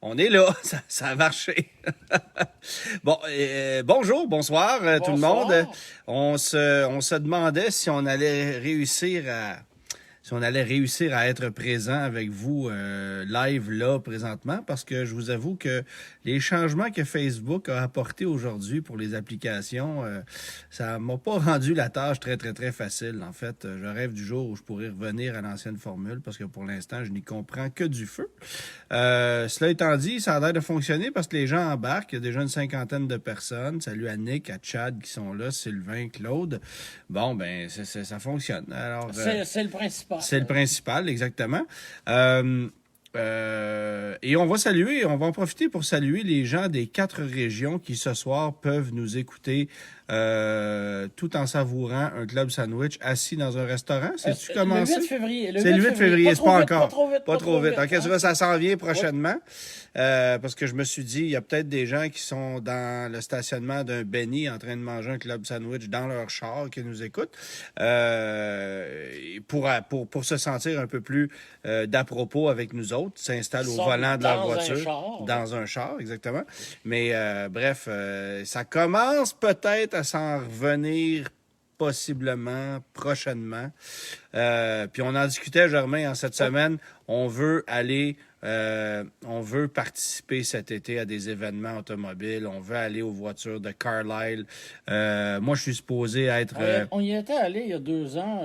On est là, ça a marché. Bon, bonjour, bonsoir, tout le monde. On se demandait si on allait réussir à être présent avec vous live là présentement, parce que je vous avoue que les changements que Facebook a apportés aujourd'hui pour les applications, ça m'a pas rendu la tâche très, très, très facile. En fait, je rêve du jour où je pourrais revenir à l'ancienne formule, parce que pour l'instant, je n'y comprends que du feu. Cela étant dit, ça a l'air de fonctionner parce que les gens embarquent. Il y a déjà une cinquantaine de personnes. Salut à Nick, à Chad qui sont là, Sylvain, Claude. Bon, ben, ça fonctionne. Alors, c'est le principal. c'est le principal, exactement. Et on va en profiter pour saluer les gens des 4 régions qui ce soir peuvent nous écouter tout en savourant un club sandwich assis dans un restaurant. C'est-tu commencé? Le 8 février. C'est le 8 février, c'est pas encore. Pas trop vite. OK, tu vois, ça s'en vient prochainement. Parce que je me suis dit, il y a peut-être des gens qui sont dans le stationnement d'un Benny en train de manger un club sandwich dans leur char qui nous écoutent pour se sentir un peu plus d'à propos avec nous autres, s'installent au volant de leur voiture. Dans un char, exactement. Mais bref, ça commence peut-être à s'en revenir possiblement, prochainement. Puis on en discutait, Germain, en cette semaine. On veut participer cet été à des événements automobiles. On veut aller aux voitures de Carlisle. Moi, je suis supposé être... On y était allé il y a 2 ans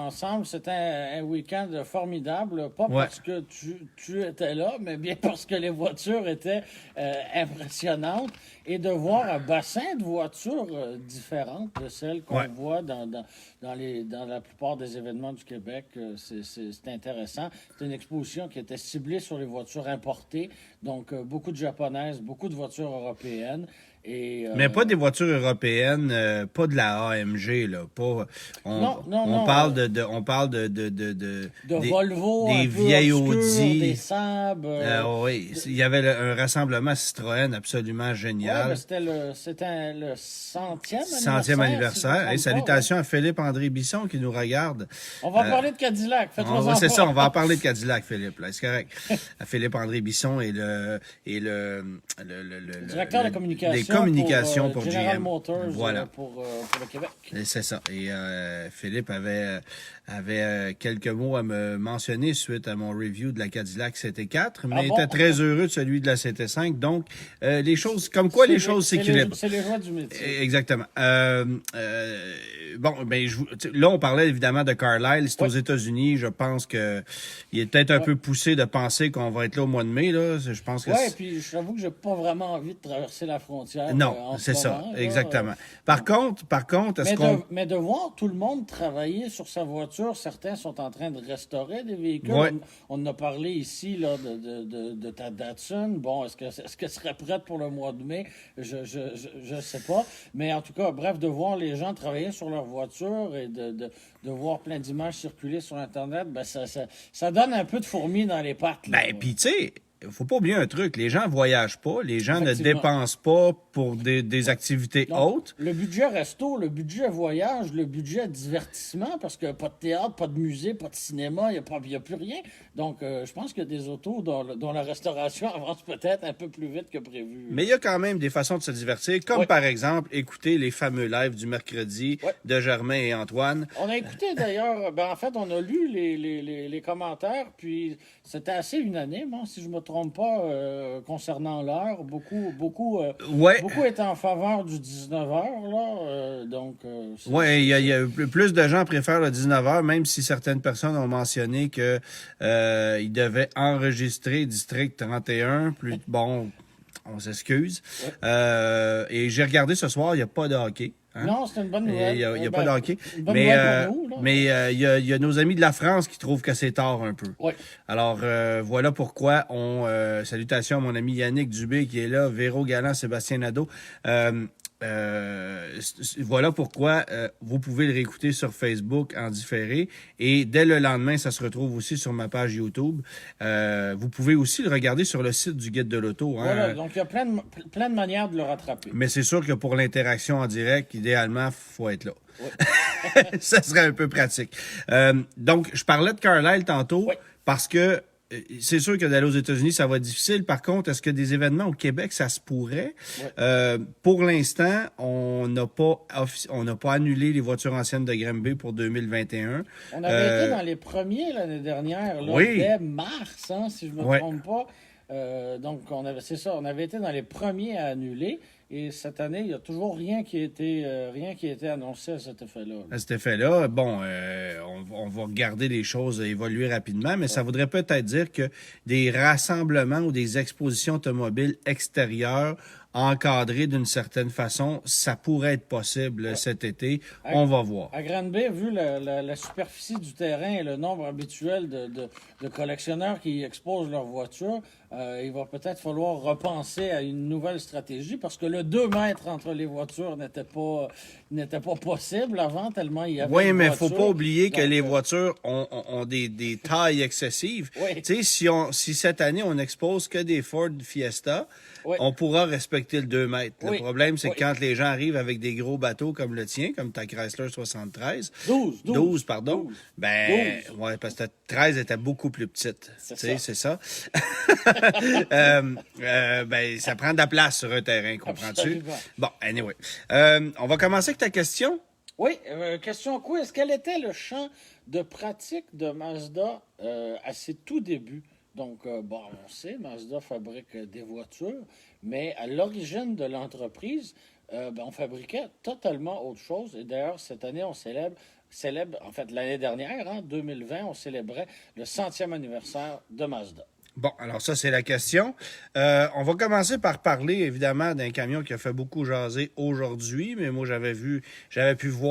ensemble. C'était un week-end formidable. Pas parce que tu étais là, mais bien parce que les voitures étaient impressionnantes. Et de voir un bassin de voitures différentes de celles qu'on voit dans la plupart des événements du Québec, c'est intéressant. C'est une exposition qui était ciblée sur les voitures importées, donc beaucoup de japonaises, beaucoup de voitures européennes. Mais pas des voitures européennes, pas de la AMG, là. On parle de Volvo, des vieilles Audi, des Saab. Oui, il y avait un rassemblement Citroën absolument génial. Ouais, c'était le 100e anniversaire. Et salutations à Philippe-André Bisson qui nous regarde. On va parler de Cadillac. C'est ça, on va en parler de Cadillac, Philippe. Là, c'est correct. Philippe-André Bisson est le directeur de communication pour General GM. Motors voilà. Pour le Québec. C'est ça. Et Philippe avait quelques mots à me mentionner suite à mon review de la Cadillac CT4, mais était très heureux de celui de la CT5. Donc, les choses s'équilibrent. C'est les joies du métier. Exactement. Bon, ben là, on parlait évidemment de Carlisle. C'est aux États-Unis. Je pense que il est peut-être un peu poussé de penser qu'on va être là au mois de mai. Là. Je pense que puis j'avoue que j'ai pas vraiment envie de traverser la frontière. Non, c'est ça, exactement. Par contre, mais de voir tout le monde travailler sur sa voiture, certains sont en train de restaurer des véhicules. On en a parlé ici là, de ta Datsun. Bon, est-ce qu'elle serait prête pour le mois de mai? Je sais pas. Mais en tout cas, bref, de voir les gens travailler sur leur voiture et de voir plein d'images circuler sur Internet, ben ça donne un peu de fourmis dans les pattes. Là. Ben, puis tu sais, faut pas oublier un truc, les gens voyagent pas, les gens ne dépensent pas pour des activités hautes. Le budget resto, le budget voyage, le budget divertissement, parce que pas de théâtre, pas de musée, pas de cinéma, il y a plus rien. Donc, je pense qu'il y a des autos dont la restauration avance peut-être un peu plus vite que prévu. Mais il y a quand même des façons de se divertir, comme par exemple écouter les fameux lives du mercredi de Germain et Antoine. On a écouté d'ailleurs, en fait, on a lu les commentaires, puis c'était assez unanime, si je me trompe pas, concernant l'heure. Beaucoup étaient en faveur du 19h, là. Il y a plus de gens préfèrent le 19h, même si certaines personnes ont mentionné que ils devaient enregistrer District 31. Bon, on s'excuse. Et j'ai regardé ce soir, il n'y a pas de hockey. Hein? Non, c'est une bonne nouvelle. Il n'y a pas de hockey. Mais il y a nos amis de la France qui trouvent que c'est tard un peu. Oui. Alors, voilà pourquoi salutations à mon ami Yannick Dubé qui est là, Véro Galland, Sébastien Nadeau. Voilà pourquoi vous pouvez le réécouter sur Facebook en différé et dès le lendemain, ça se retrouve aussi sur ma page YouTube. Vous pouvez aussi le regarder sur le site du Guide de l'Auto. Hein. Voilà, donc il y a plein de manières de le rattraper. Mais c'est sûr que pour l'interaction en direct, idéalement, il faut être là. Oui. Ça serait un peu pratique. Donc, je parlais de Carlisle tantôt parce que c'est sûr que d'aller aux États-Unis, ça va être difficile. Par contre, est-ce que des événements au Québec, ça se pourrait? Ouais. Pour l'instant, on n'a pas annulé les voitures anciennes de Granby pour 2021. On avait été dans les premiers l'année dernière, là, oui. dès mars, hein, si je ne me trompe pas. Donc, c'est ça, on avait été dans les premiers à annuler. Et cette année, il n'y a toujours rien qui a été annoncé à cet effet-là. À cet effet-là, bon, on va regarder les choses évoluer rapidement, mais ça voudrait peut-être dire que des rassemblements ou des expositions automobiles extérieures encadrées d'une certaine façon, ça pourrait être possible cet été. On va voir. À Granby, vu la superficie du terrain et le nombre habituel de collectionneurs qui exposent leurs voitures, il va peut-être falloir repenser à une nouvelle stratégie parce que le 2 mètres entre les voitures n'était pas possible avant, tellement il y avait. Oui, mais il ne faut pas oublier que les voitures ont des tailles excessives. Oui. Tu sais, si cette année on n'expose que des Ford Fiesta, oui. On pourra respecter le 2 mètres. Le problème, c'est que quand les gens arrivent avec des gros bateaux comme le tien, comme ta Chrysler 73... 12, pardon. 12. Ben, 12. Ouais, parce que ta 13 était beaucoup plus petite. C'est ça. Ben, ça prend de la place sur un terrain, comprends-tu? Absolument. Bon, anyway. On va commencer avec ta question. Oui, question quiz. Quel était le champ de pratique de Mazda à ses tout débuts? Donc, on sait, Mazda fabrique des voitures, mais à l'origine de l'entreprise, on fabriquait totalement autre chose. Et d'ailleurs, cette année, on célèbre, en fait, l'année dernière, 2020, on célébrait le 100e anniversaire de Mazda. Bon, alors ça, c'est la question. On va commencer par parler, évidemment, d'un camion qui a fait beaucoup jaser aujourd'hui, mais moi, j'avais pu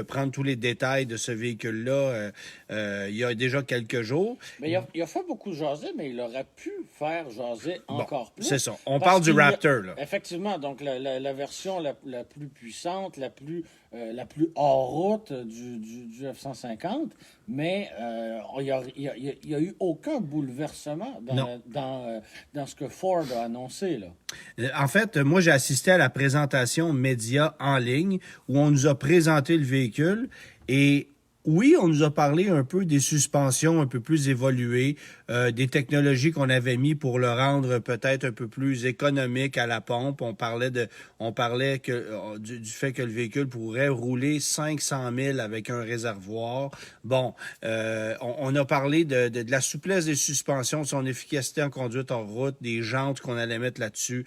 prendre tous les détails de ce véhicule-là il y a déjà quelques jours. Mais il a fait beaucoup jaser, mais il aurait pu faire jaser encore plus. C'est ça. On parle du Raptor, là. Effectivement, donc la version la plus puissante, la plus hors route du F-150, mais il n'y a eu aucun bouleversement dans ce que Ford a annoncé, là. En fait, moi, j'ai assisté à la présentation média en ligne où on nous a présenté le véhicule et oui, on nous a parlé un peu des suspensions un peu plus évoluées, des technologies qu'on avait mis pour le rendre peut-être un peu plus économique à la pompe. On parlait du fait que le véhicule pourrait rouler 500 000 avec un réservoir. Bon, on a parlé de la souplesse des suspensions, de son efficacité en conduite en route, des jantes qu'on allait mettre là-dessus.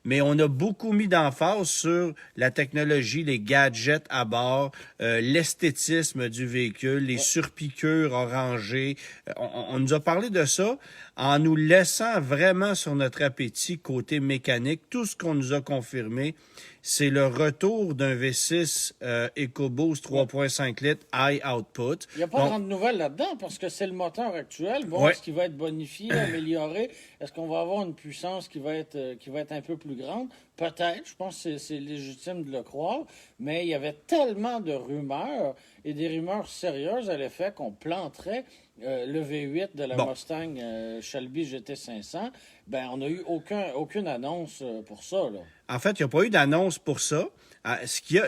Mais on a beaucoup mis d'emphase sur la technologie, les gadgets à bord, l'esthétisme du véhicule, les surpiqûres orangées. On nous a parlé de ça en nous laissant vraiment sur notre appétit côté mécanique. Tout ce qu'on nous a confirmé, c'est le retour d'un V6 EcoBoost 3.5 litres high output. Il n'y a pas de grande nouvelle là-dedans parce que c'est le moteur actuel. Bon, est-ce qu'il va être bonifié, amélioré? Est-ce qu'on va avoir une puissance qui va être un peu plus grande? Peut-être, je pense que c'est légitime de le croire, mais il y avait tellement de rumeurs et des rumeurs sérieuses à l'effet qu'on planterait le V8 de la Mustang Shelby GT500. Ben, on n'a eu aucune annonce pour ça, là. En fait, il n'y a pas eu d'annonce pour ça. Ce qui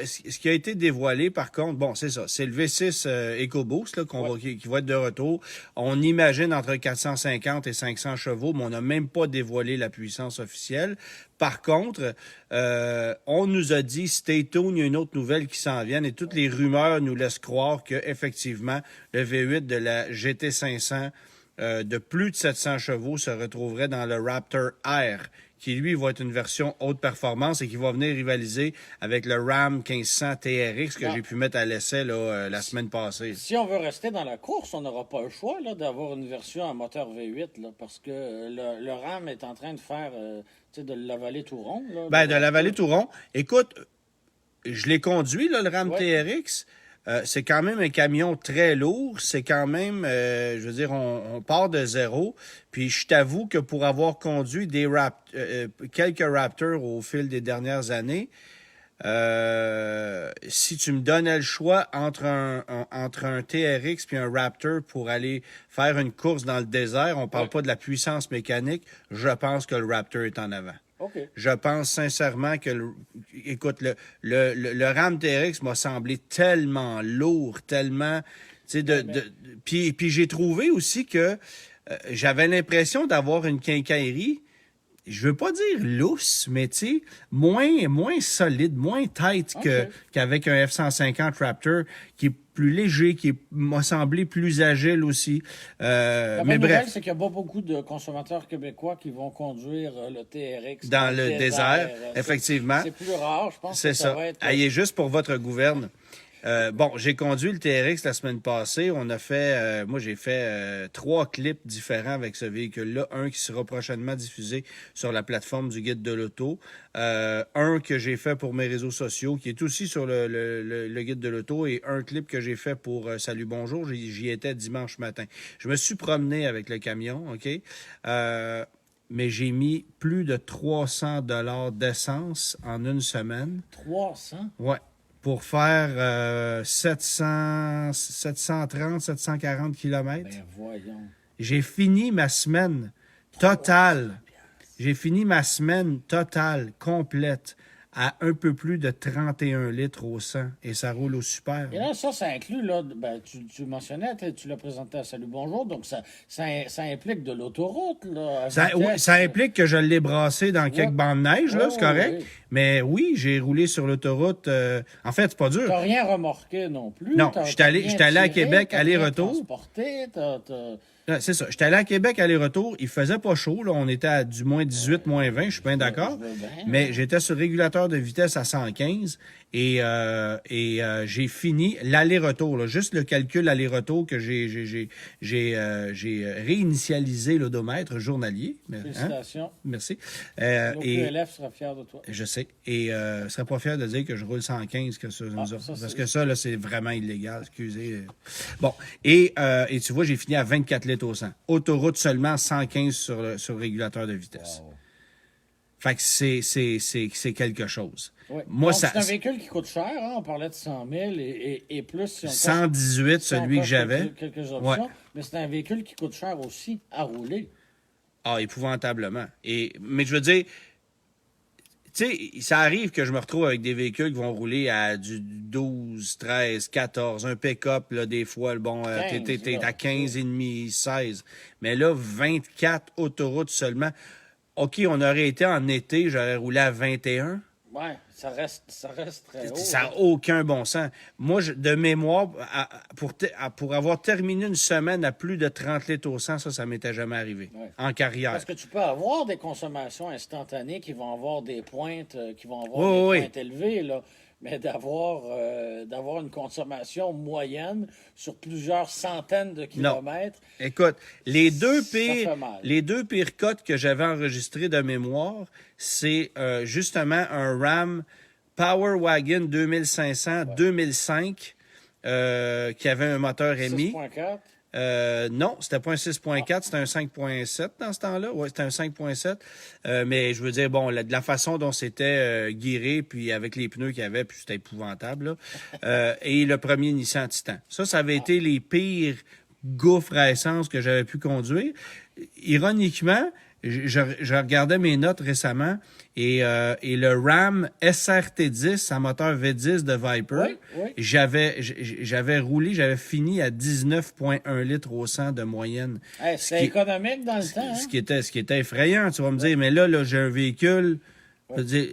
a été dévoilé, par contre, c'est ça. C'est le V6 EcoBoost là, qui va être de retour. On imagine entre 450 et 500 chevaux, mais on n'a même pas dévoilé la puissance officielle. Par contre, on nous a dit, stay tuned, il y a une autre nouvelle qui s'en vient et toutes les rumeurs nous laissent croire que effectivement le V8 de la GT500 de plus de 700 chevaux se retrouverait dans le Raptor R, qui, lui, va être une version haute performance et qui va venir rivaliser avec le Ram 1500 TRX que j'ai pu mettre à l'essai la semaine passée. Si on veut rester dans la course, on n'aura pas le choix d'avoir une version à moteur V8 là, parce que le Ram est en train de faire de l'avaler tout rond. Là, de l'avaler tout rond. Écoute, je l'ai conduit, là, le Ram TRX. C'est quand même un camion très lourd. C'est quand même, je veux dire, on part de zéro. Puis je t'avoue que pour avoir conduit quelques Raptors au fil des dernières années, si tu me donnais le choix entre un TRX puis un Raptor pour aller faire une course dans le désert, on parle pas de la puissance mécanique, je pense que le Raptor est en avant. Okay. Je pense sincèrement que, le Ram TRX m'a semblé tellement lourd, tellement... Puis j'ai trouvé aussi que j'avais l'impression d'avoir une quincaillerie, je veux pas dire lousse, mais tu sais, moins solide, moins tight qu'avec un F-150 Raptor, qui est plus léger, m'a semblé plus agile aussi. La bonne nouvelle, c'est qu'il n'y a pas beaucoup de consommateurs québécois qui vont conduire le TRX dans le désert, effectivement. C'est plus rare, je pense. C'est ça. Va être... Ayez juste pour votre gouverne. J'ai conduit le TRX la semaine passée. On a fait, moi j'ai fait 3 clips différents avec ce véhicule-là. Un qui sera prochainement diffusé sur la plateforme du Guide de l'auto. Un que j'ai fait pour mes réseaux sociaux, qui est aussi sur le Guide de l'auto. Et un clip que j'ai fait pour Salut Bonjour. J'y étais dimanche matin. Je me suis promené avec le camion, OK? Mais j'ai mis plus de 300 $ d'essence en une semaine. 300? Ouais. Pour faire 740 km. Ben voyons. J'ai fini ma semaine totale. J'ai fini ma semaine totale, complète, à un peu plus de 31 litres au 100. Et ça roule au super. Et là, ça inclut, là, ben, tu mentionnais, tu l'as présenté à Salut Bonjour, donc ça implique de l'autoroute, là. Ça implique que je l'ai brassé dans quelques bancs de neige, là, c'est correct. Oui. Mais oui, j'ai roulé sur l'autoroute. En fait, c'est pas dur. T'as rien remorqué non plus. Non, j'étais allé à Québec, aller-retour. C'est ça. J'étais allé à Québec, aller-retour. Il faisait pas chaud. Là. On était à du moins 18, moins 20. Je suis bien d'accord. Mais j'étais sur régulateur de vitesse à 115 et j'ai fini l'aller-retour. Là. Juste le calcul aller-retour que j'ai réinitialisé l'odomètre journalier. Félicitations. Hein? Merci. L'OQLF sera fier de toi. Je sais. Et ne serait pas fier de dire que je roule 115 que ça nous a. Parce que ça, là, c'est vraiment illégal. Excusez. Bon. Et tu vois, j'ai fini à 24 litres au 100. Autoroute seulement 115 sur le régulateur de vitesse. Wow. Fait que c'est quelque chose. Oui. Moi, c'est un véhicule qui coûte cher. Hein? On parlait de 100 000 et plus. Si on 118, celui que j'avais. Quelques options. Mais c'est un véhicule qui coûte cher aussi à rouler. Ah, épouvantablement. Mais je veux dire, tu sais, ça arrive que je me retrouve avec des véhicules qui vont rouler à du 12, 13, 14, un pick-up, là, des fois, bon, t'es à 15,5, 16. Mais là, 24 autoroutes seulement. OK, on aurait été en été, j'aurais roulé à 21. Ouais, ça reste très haut. Ça n'a aucun bon sens. Moi, de mémoire, pour avoir terminé une semaine à plus de 30 litres au 100, ça m'était jamais arrivé en carrière. Parce que tu peux avoir des consommations instantanées qui vont avoir des pointes, pointes élevées, là. Mais d'avoir une consommation moyenne sur plusieurs centaines de kilomètres. Non. Écoute, les deux pires cotes que j'avais enregistrées de mémoire, c'est justement un Ram Power Wagon 2500 2005 qui avait un moteur émis. 6.4. Non, c'était pas un 6.4, c'était un 5.7 dans ce temps-là. Oui, c'était un 5.7. Mais je veux dire, bon, de la façon dont c'était guiré, puis avec les pneus qu'il y avait, puis c'était épouvantable. Là. Et le premier Nissan Titan. Ça avait été les pires gouffres à essence que j'avais pu conduire. Ironiquement, je regardais mes notes récemment et le Ram SRT10 à moteur V10 de Viper, j'avais roulé, j'avais fini à 19,1 litres au 100 de moyenne. Hey, c'était économique dans le temps. Hein? Ce qui était effrayant, tu vas me dire, mais là j'ai un véhicule, je veux dire,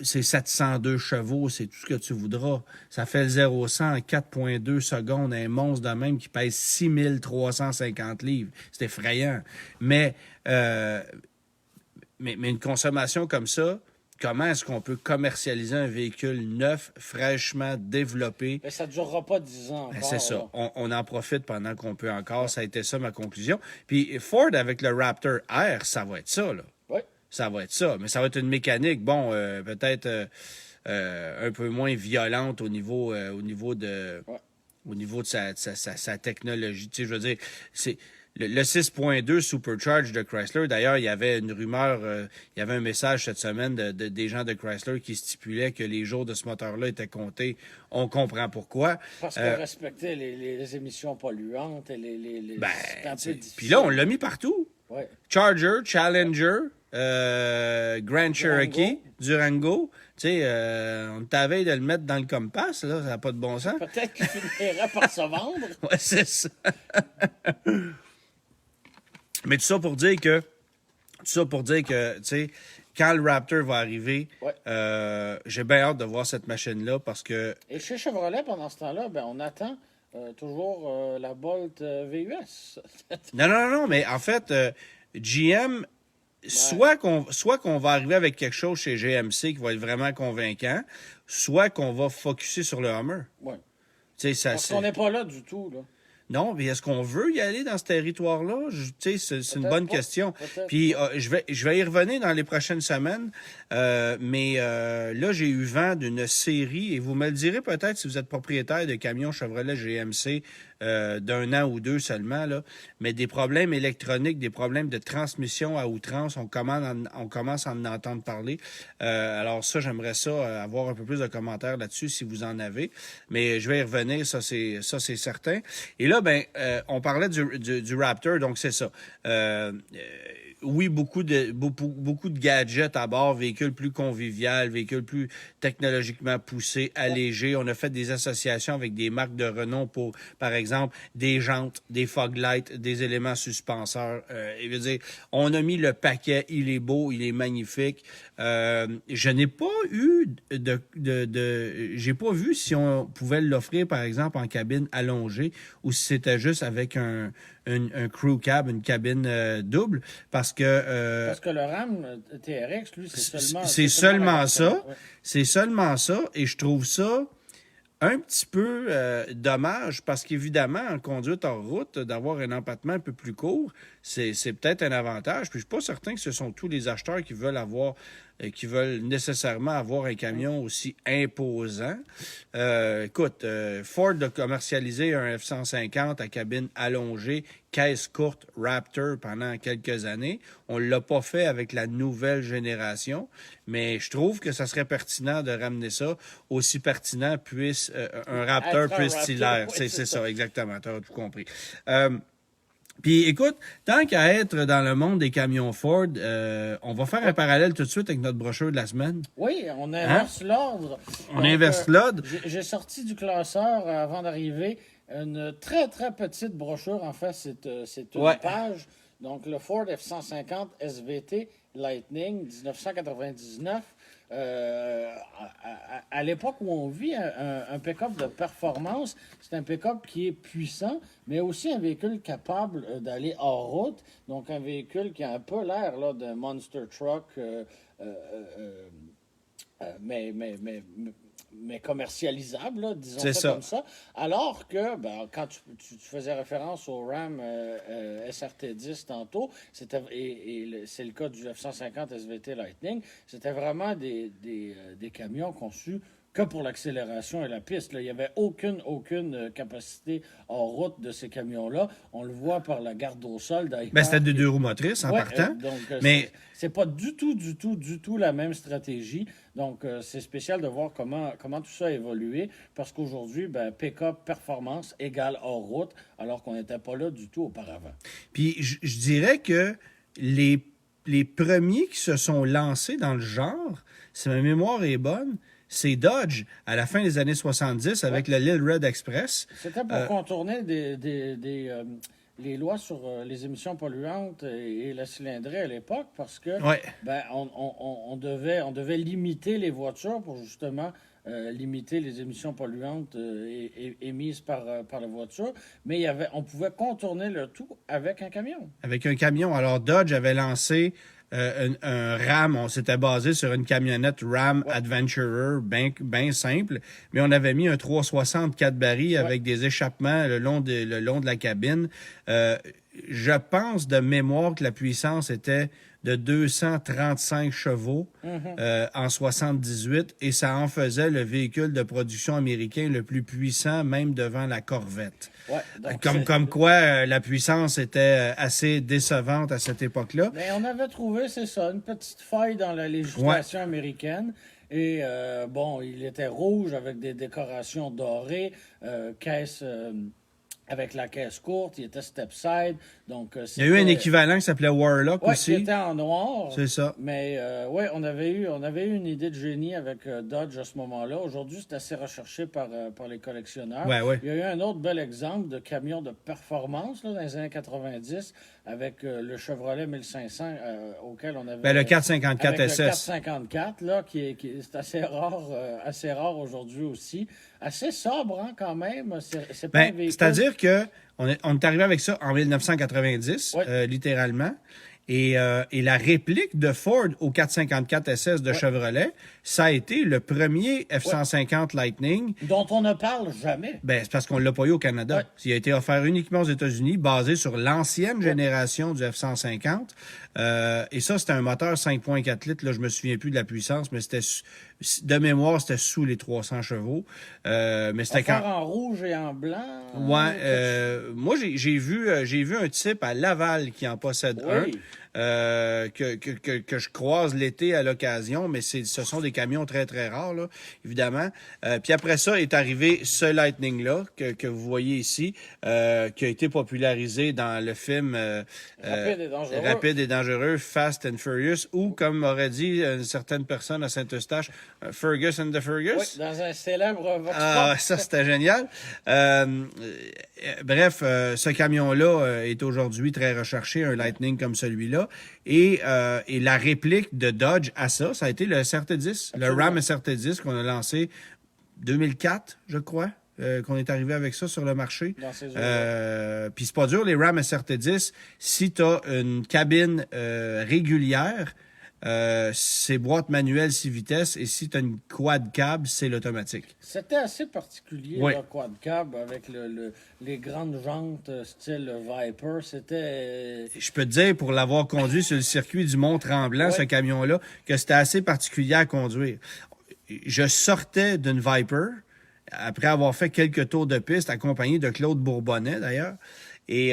c'est 702 chevaux, c'est tout ce que tu voudras. Ça fait le 0-100 en 4,2 secondes, un monstre de même qui pèse 6350 livres. C'est effrayant. Mais une consommation comme ça, comment est-ce qu'on peut commercialiser un véhicule neuf, fraîchement développé? Mais ça ne durera pas 10 ans encore. C'est ça. On en profite pendant qu'on peut encore. Ça a été ça ma conclusion. Puis Ford, avec le Raptor R, ça va être ça, là. Oui. Ça va être ça. Mais ça va être une mécanique, bon, peut-être un peu moins violente au niveau de sa technologie. Tu sais, je veux dire, c'est... Le 6.2 Supercharge de Chrysler, d'ailleurs, il y avait une rumeur, il y avait un message cette semaine des gens de Chrysler qui stipulaient que les jours de ce moteur-là étaient comptés. On comprend pourquoi. Parce qu'on respectait les émissions polluantes et c'est un peu difficile. Puis là, on l'a mis partout. Ouais. Charger, Challenger, Grand Cherokee, Durango. Tu sais, on t'avait de le mettre dans le Compass, là, ça n'a pas de bon sens. Peut-être qu'il finirait par se vendre. Ouais, c'est ça. Mais tout ça pour dire que, tu sais, quand le Raptor va arriver, j'ai bien hâte de voir cette machine-là parce que... Et chez Chevrolet, pendant ce temps-là, ben, on attend toujours la Bolt VUS. Non, mais en fait, GM... Soit qu'on va arriver avec quelque chose chez GMC qui va être vraiment convaincant, soit qu'on va focusser sur le Hummer. Oui. Parce qu'on n'est pas là du tout, là. Non, mais est-ce qu'on veut y aller dans ce territoire-là? C'est une bonne question. Puis je vais y revenir dans les prochaines semaines. Mais là, j'ai eu vent d'une série, et vous me le direz peut-être si vous êtes propriétaire de camions Chevrolet GMC d'un an ou deux seulement, là, mais des problèmes électroniques, des problèmes de transmission à outrance, on commence à en entendre parler. Alors ça, j'aimerais ça avoir un peu plus de commentaires là-dessus si vous en avez. Mais je vais y revenir, ça c'est certain. Et là, on parlait du Raptor, donc c'est ça. Oui, beaucoup de gadgets à bord, véhicules plus convivial, véhicules plus technologiquement poussés, allégés. On a fait des associations avec des marques de renom pour, par exemple, des jantes, des fog lights, des éléments suspenseurs. Je veux dire, on a mis le paquet, il est beau, il est magnifique. Je n'ai pas eu j'ai pas vu si on pouvait l'offrir, par exemple, en cabine allongée ou si c'était juste avec un crew cab, une cabine double, parce que... parce que le RAM TRX, lui, c'est seulement... C'est seulement ça. Ouais. C'est seulement ça, et je trouve ça un petit peu dommage, parce qu'évidemment, en conduite hors route, d'avoir un empattement un peu plus court, c'est peut-être un avantage. Puis je suis pas certain que ce sont tous les acheteurs qui veulent nécessairement avoir un camion aussi imposant. Écoute, Ford a commercialisé un F-150 à cabine allongée, caisse courte Raptor pendant quelques années. On ne l'a pas fait avec la nouvelle génération, mais je trouve que ça serait pertinent de ramener ça, aussi pertinent puisse un Raptor puisse-t-il l'être. C'est ça, exactement, tu as tout compris. Puis écoute, tant qu'à être dans le monde des camions Ford, on va faire un parallèle tout de suite avec notre brochure de la semaine. Oui, on inverse l'ordre. On inverse l'ordre. J'ai sorti du classeur avant d'arriver une très, très petite brochure. En fait, c'est une page. Donc, le Ford F-150 SVT Lightning 1999. À l'époque où on vit, un pick-up de performance, c'est un pick-up qui est puissant, mais aussi un véhicule capable d'aller hors route. Donc, un véhicule qui a un peu l'air là, d'un monster truck, mais commercialisable, là, disons ça comme ça. Alors que, quand tu faisais référence au Ram SRT10 tantôt, c'est le cas du F-150 SVT Lightning, c'était vraiment des camions conçus que pour l'accélération et la piste. Là. Il n'y avait aucune capacité en route de ces camions-là. On le voit par la garde au sol, d'ailleurs. C'était de deux roues motrices en partant. Mais c'est pas du tout la même stratégie. Donc, c'est spécial de voir comment tout ça a évolué, parce qu'aujourd'hui, pick-up performance égale hors route, alors qu'on n'était pas là du tout auparavant. Puis, je dirais que les premiers qui se sont lancés dans le genre, si ma mémoire est bonne, c'est Dodge, à la fin des années 70, avec le Little Red Express. C'était pour contourner les lois sur les émissions polluantes et la cylindrée à l'époque, parce que on devait limiter les voitures pour justement limiter les émissions polluantes émises par la voiture, mais on pouvait contourner le tout avec un camion. Avec un camion. Alors, Dodge avait lancé un Ram. On s'était basé sur une camionnette Ram Adventurer, bien simple, mais on avait mis un 360 4 barils avec des échappements le long de la cabine. Je pense de mémoire que la puissance était de 235 chevaux en 78, et ça en faisait le véhicule de production américain le plus puissant, même devant la Corvette. Comme quoi, la puissance était assez décevante à cette époque-là. Mais on avait trouvé, c'est ça, une petite faille dans la législation américaine. Et il était rouge avec des décorations dorées, caisse avec la caisse courte, il était step-side. Donc, il y a eu un équivalent qui s'appelait Warlock aussi. Qui était en noir. C'est ça. Mais on avait eu une idée de génie avec Dodge à ce moment-là. Aujourd'hui, c'est assez recherché par les collectionneurs. Ouais. Il y a eu un autre bel exemple de camion de performance là, dans les années 90 avec le Chevrolet 1500 auquel on avait... le 454 SS. Le 454, là, qui est assez rare aujourd'hui aussi. Assez sobre, hein, quand même. C'est pas un véhicule... C'est-à-dire qu'on est arrivé avec ça en 1990, littéralement. Et la réplique de Ford au 454 SS de Chevrolet, ça a été le premier F-150 Lightning. Dont on ne parle jamais. C'est parce qu'on ne l'a pas eu au Canada. Il a été offert uniquement aux États-Unis, basé sur l'ancienne génération du F-150. Et ça, c'était un moteur 5.4 litres. Là, je me souviens plus de la puissance, mais c'était de mémoire, c'était sous les 300 chevaux. Mais c'était en rouge et en blanc. Moi, j'ai vu un type à Laval qui en possède un. Que je croise l'été à l'occasion, mais ce sont des camions très, très rares, là, évidemment. Puis après ça est arrivé ce Lightning-là, que vous voyez ici, qui a été popularisé dans le film Rapide et dangereux, Fast and Furious, ou, comme aurait dit une certaine personne à Saint-Eustache, Fergus and the Fergus. Oui, dans un célèbre Vox Pop. Ça, c'était génial. Bref, ce camion-là est aujourd'hui très recherché, un Lightning comme celui-là. Et la réplique de Dodge à ça a été le SRT10, le Ram SRT10 qu'on a lancé 2004, je crois, qu'on est arrivé avec ça sur le marché. Puis c'est pas dur, les Ram SRT10, si tu as une cabine régulière, c'est boîte manuelle 6 vitesses, et si tu as une quad cab, c'est l'automatique. C'était assez particulier, le quad cab, avec les grandes jantes style Viper. C'était... Je peux te dire, pour l'avoir conduit sur le circuit du Mont-Tremblant, ce camion-là, que c'était assez particulier à conduire. Je sortais d'une Viper, après avoir fait quelques tours de piste, accompagné de Claude Bourbonnais, d'ailleurs. Et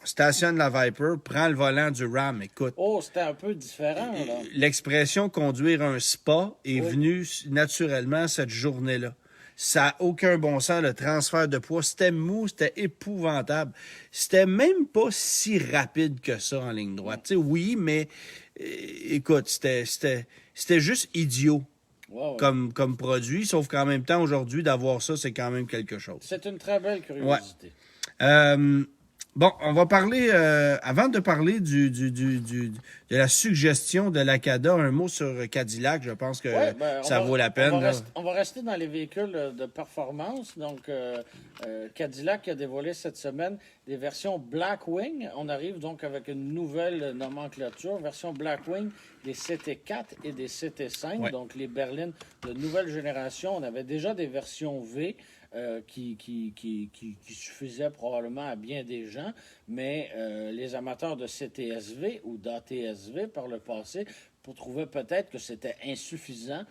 stationne la Viper, prend le volant du Ram. Écoute. C'était un peu différent, là. L'expression conduire un spa est venue naturellement cette journée-là. Ça n'a aucun bon sens, le transfert de poids. C'était mou, c'était épouvantable. C'était même pas si rapide que ça en ligne droite. Tu sais, oui, mais écoute, c'était juste idiot. Comme produit, sauf qu'en même temps, aujourd'hui, d'avoir ça, c'est quand même quelque chose. C'est une très belle curiosité. Bon, on va parler, avant de parler de la suggestion de l'Acada, un mot sur Cadillac, je pense que ça vaut la peine. On va rester dans les véhicules de performance. Donc, Cadillac a dévoilé cette semaine des versions Blackwing. On arrive donc avec une nouvelle nomenclature, version Blackwing des CT4 et des CT5, donc les berlines de nouvelle génération. On avait déjà des versions V. Qui suffisait probablement à bien des gens, mais les amateurs de CTSV ou d'ATSV par le passé trouvaient peut-être que c'était insuffisant.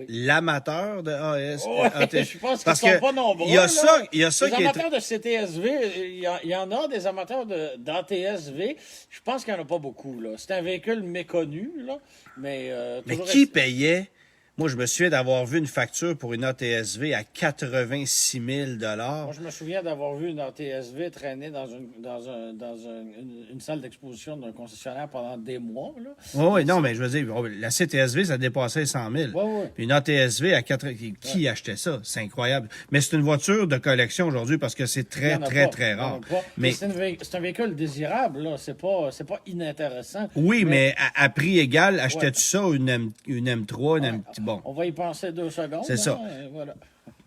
L'amateur de AS. Je pense qu'ils ne sont pas nombreux. Il y a ça les amateurs de CTSV, il y en a des amateurs d'ATSV. Je pense qu'il n'y en a pas beaucoup. C'est un véhicule méconnu, là, mais qui payait? Moi, je me souviens d'avoir vu une facture pour une ATSV à 86 000 $. Moi, je me souviens d'avoir vu une ATSV traîner dans une salle d'exposition d'un concessionnaire pendant des mois. Oui, non, mais je veux dire, la CTSV, ça dépassait 100 000. Oui. Une ATSV à 4... Qui achetait ça? C'est incroyable. Mais c'est une voiture de collection aujourd'hui parce que c'est très, très, très rare. Mais c'est un véhicule désirable, là. C'est pas inintéressant. Oui, mais à prix égal, achetais-tu ça ou une M3, une M... Bon. On va y penser 2 secondes. C'est ça. Voilà.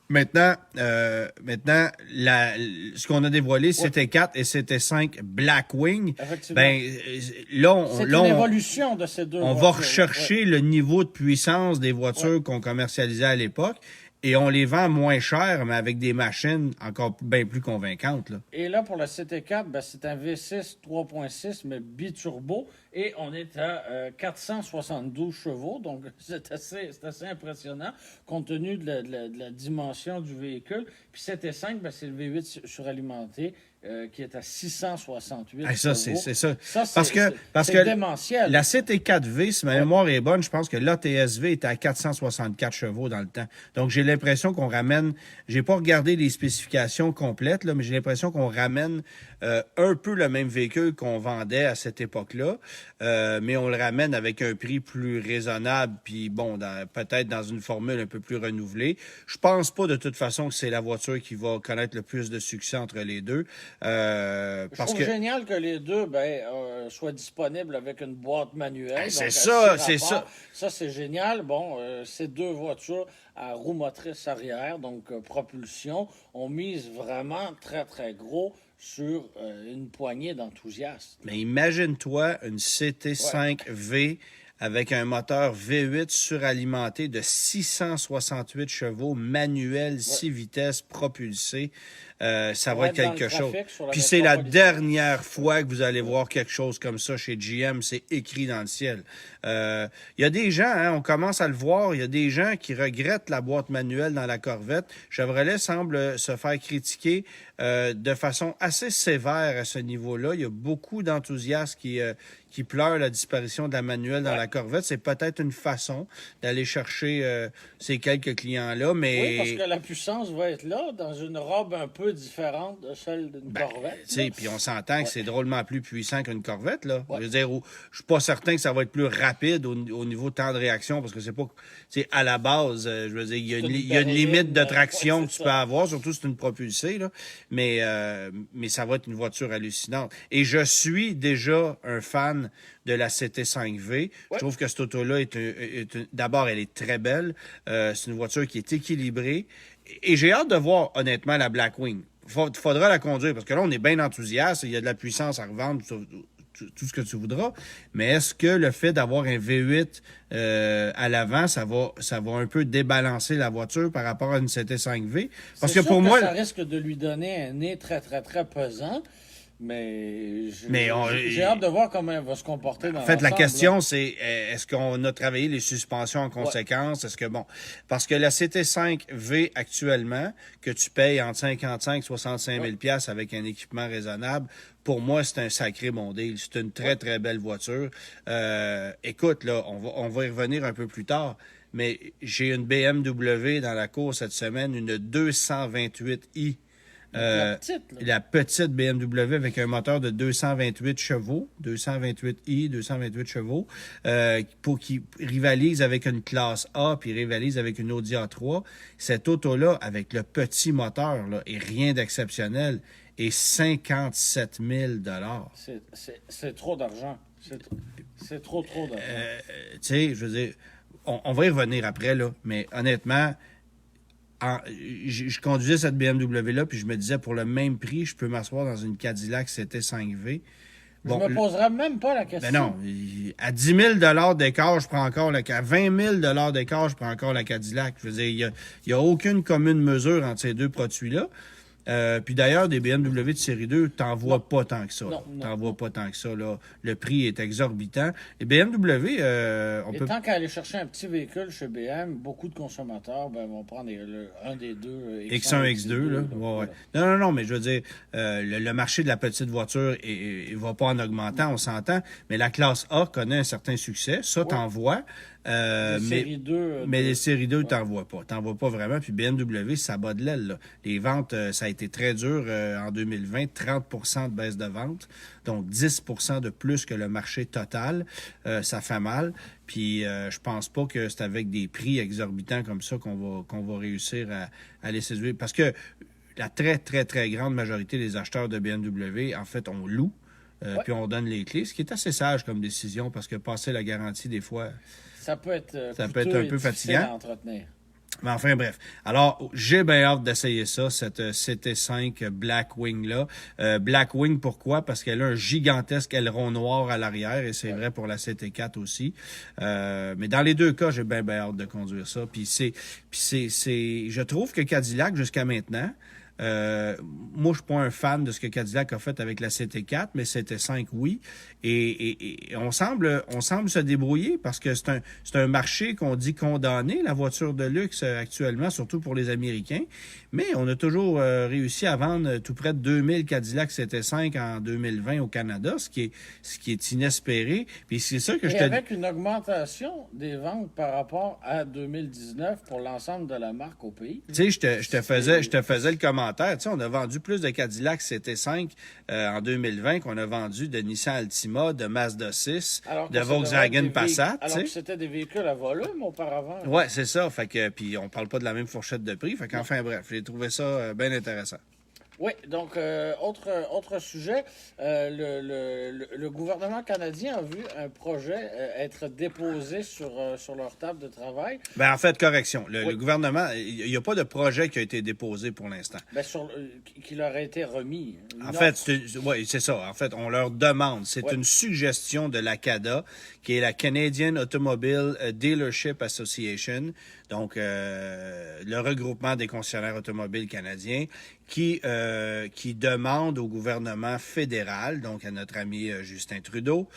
Maintenant, ce qu'on a dévoilé, c'était 4 et c'était 5 Blackwing. Ben, c'est une évolution de ces deux voitures. Va rechercher le niveau de puissance des voitures qu'on commercialisait à l'époque. Et on les vend moins cher, mais avec des machines encore bien plus convaincantes. Là. Et là, pour la CT4, c'est un V6 3.6, mais biturbo. Et on est à 472 chevaux. Donc, c'est assez impressionnant, compte tenu de la dimension du véhicule. Puis CT5, c'est le V8 suralimenté qui est à 668 ça, chevaux. c'est ça. Parce que démentiel. La CT4V, si ma mémoire est bonne, je pense que l'ATSV était à 464 chevaux dans le temps. Donc, j'ai l'impression qu'on ramène... J'ai pas regardé les spécifications complètes, là, mais j'ai l'impression qu'on ramène un peu le même véhicule qu'on vendait à cette époque-là, mais on le ramène avec un prix plus raisonnable, puis bon, peut-être dans une formule un peu plus renouvelée. Je pense pas de toute façon que c'est la voiture qui va connaître le plus de succès entre les deux. Je trouve génial que les deux soient disponibles avec une boîte manuelle. C'est ça. Ça, c'est génial. Bon, ces deux voitures à roue motrice arrière, donc propulsion, on mise vraiment très, très gros sur une poignée d'enthousiastes. Mais imagine-toi une CT5V avec un moteur V8 suralimenté de 668 chevaux, manuel, 6 vitesses, propulsé. Ça va être quelque chose. Puis c'est la dernière fois que vous allez voir quelque chose comme ça chez GM. C'est écrit dans le ciel. Il y a des gens, on commence à le voir, il y a des gens qui regrettent la boîte manuelle dans la Corvette. Chevrolet semble se faire critiquer de façon assez sévère à ce niveau-là. Il y a beaucoup d'enthousiastes qui pleurent la disparition de la manuelle dans la Corvette. C'est peut-être une façon d'aller chercher ces quelques clients-là, mais... Oui, parce que la puissance va être là, dans une robe un peu différente de celle d'une Corvette. Puis on s'entend que c'est drôlement plus puissant qu'une Corvette, là. Je veux dire, je suis pas certain que ça va être plus rapide au niveau de temps de réaction, parce que c'est pas... à la base, je veux dire, il y a une limite de traction que tu peux avoir, surtout si c'est une propulsée, là. Mais ça va être une voiture hallucinante. Et je suis déjà un fan de la CT5V. Je trouve que cette auto-là d'abord, elle est très belle. C'est une voiture qui est équilibrée. Et j'ai hâte de voir, honnêtement, la Blackwing. Faudra la conduire, parce que là, on est bien enthousiaste. Il y a de la puissance à revendre, tout ce que tu voudras. Mais est-ce que le fait d'avoir un V8 à l'avant, ça va un peu débalancer la voiture par rapport à une CT5V? Parce que pour moi, ça risque de lui donner un nez très, très, très pesant. Mais j'ai hâte de voir comment elle va se comporter dans l'ensemble. En fait, la question, c'est est-ce qu'on a travaillé les suspensions en conséquence? Est-ce que, parce que la CT5V actuellement, que tu payes entre 55 et 65 000 $ avec un équipement raisonnable, pour moi, c'est un sacré bon deal. C'est une très, très belle voiture. Écoute, là, on va y revenir un peu plus tard, mais j'ai une BMW dans la course cette semaine, une 228i. La petite BMW avec un moteur de 228 chevaux, 228i, 228 chevaux, qui rivalise avec une classe A, puis rivalise avec une Audi A3. Cette auto-là, avec le petit moteur, là, et rien d'exceptionnel, est 57 000 $. C'est trop d'argent. C'est trop d'argent. Tu sais, je veux dire, on va y revenir après, là, mais honnêtement... Je conduisais cette BMW-là, puis je me disais, pour le même prix, je peux m'asseoir dans une Cadillac CT5V. Je me poserais même pas la question. Ben non, à 10 000 d'écart, je prends encore à 20 000 d'écart, je prends encore la Cadillac. Je veux dire, il y a aucune commune mesure entre ces deux produits-là. Puis d'ailleurs, des BMW de série 2, t'en vois pas tant que ça. T'en vois pas tant que ça. Là. Le prix est exorbitant. Les BMW, tant qu'à aller chercher un petit véhicule chez BM, beaucoup de consommateurs vont prendre un des deux. X1, X2, là. Ouais. Non, mais je veux dire, le marché de la petite voiture il va pas en augmentant, on s'entend. Mais la classe A connaît un certain succès. Ça, t'en vois. Mais les séries 2, t'en vois pas. T'en vois pas vraiment. Puis BMW, ça bat de l'aile, là. Les ventes, ça a été très dur en 2020. 30 % de baisse de vente. Donc, 10 % de plus que le marché total. Ça fait mal. Puis, je pense pas que c'est avec des prix exorbitants comme ça qu'on va réussir à les séduire. Parce que la très, très, très grande majorité des acheteurs de BMW, en fait, on loue. Puis on donne les clés, ce qui est assez sage comme décision parce que passer la garantie, des fois... Ça peut être un peu fatigant à entretenir. Mais enfin, bref. Alors, j'ai bien hâte d'essayer ça, cette CT5 Blackwing-là. Blackwing, pourquoi? Parce qu'elle a un gigantesque aileron noir à l'arrière, et c'est vrai pour la CT4 aussi. Mais dans les deux cas, j'ai bien hâte de conduire ça. Puis je trouve que Cadillac, jusqu'à maintenant, Moi, je suis pas un fan de ce que Cadillac a fait avec la CT4, mais CT5, oui. Et on semble se débrouiller parce que c'est un marché qu'on dit condamné, la voiture de luxe actuellement, surtout pour les Américains. Mais on a toujours réussi à vendre tout près de 2000 Cadillac CT5 en 2020 au Canada, ce qui est inespéré. Puis c'est ça que avec une augmentation des ventes par rapport à 2019 pour l'ensemble de la marque au pays. Tu sais, je te faisais le commentaire. Tu sais, on a vendu plus de Cadillac CT5 en 2020 qu'on a vendu de Nissan Altima, de Mazda 6, de Volkswagen Passat. Alors que c'était des véhicules à volume auparavant. Oui, c'est ça. Fait que, puis on parle pas de la même fourchette de prix. Fait qu'enfin, bref, j'ai trouvé ça bien intéressant. Oui, donc, autre sujet, le gouvernement canadien a vu un projet être déposé sur leur table de travail. Ben, en fait, correction. Le gouvernement, il n'y a pas de projet qui a été déposé pour l'instant. Ben, qui leur a été remis. En fait, oui, c'est ça. En fait, on leur demande. C'est une suggestion de la CADA, qui est la Canadian Automobile Dealership Association, donc le regroupement des concessionnaires automobiles canadiens, qui demande au gouvernement fédéral, donc à notre ami Justin Trudeau,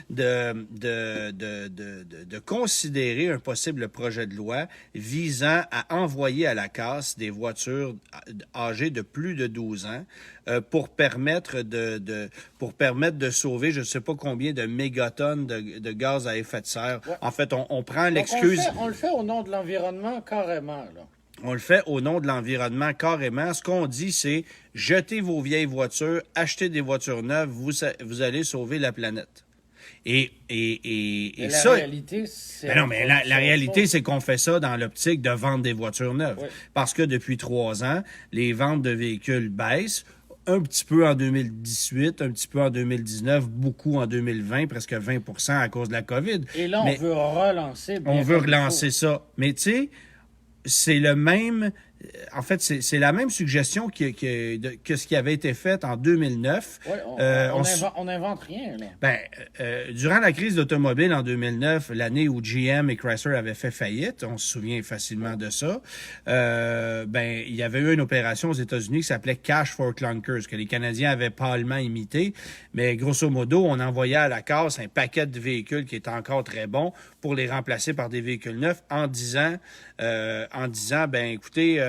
de considérer un possible projet de loi visant à envoyer à la casse des voitures âgées de plus de 12 ans pour permettre de sauver je ne sais pas combien de mégatonnes de gaz à effet de serre. Ouais. En fait, on prend l'excuse... On le fait au nom de l'environnement carrément, là. On le fait au nom de l'environnement carrément. Ce qu'on dit, c'est jetez vos vieilles voitures, achetez des voitures neuves, vous allez sauver la planète. Et ça, la réalité, c'est... Ben non, mais la réalité, c'est qu'on fait ça dans l'optique de vendre des voitures neuves. Oui. Parce que depuis 3 ans, les ventes de véhicules baissent. Un petit peu en 2018, un petit peu en 2019, beaucoup en 2020, presque 20% à cause de la COVID. Et là, on veut relancer. On veut relancer ça. Mais tu sais, c'est le même... En fait, c'est la même suggestion que ce qui avait été fait en 2009. Oui, on n'invente rien, là. Ben, durant la crise d'automobile en 2009, l'année où GM et Chrysler avaient fait faillite, on se souvient facilement de ça, ben, il y avait eu une opération aux États-Unis qui s'appelait Cash for Clunkers, que les Canadiens avaient pâlement imité. Mais grosso modo, on envoyait à la casse un paquet de véhicules qui étaient encore très bons pour les remplacer par des véhicules neufs en disant, ben, écoutez,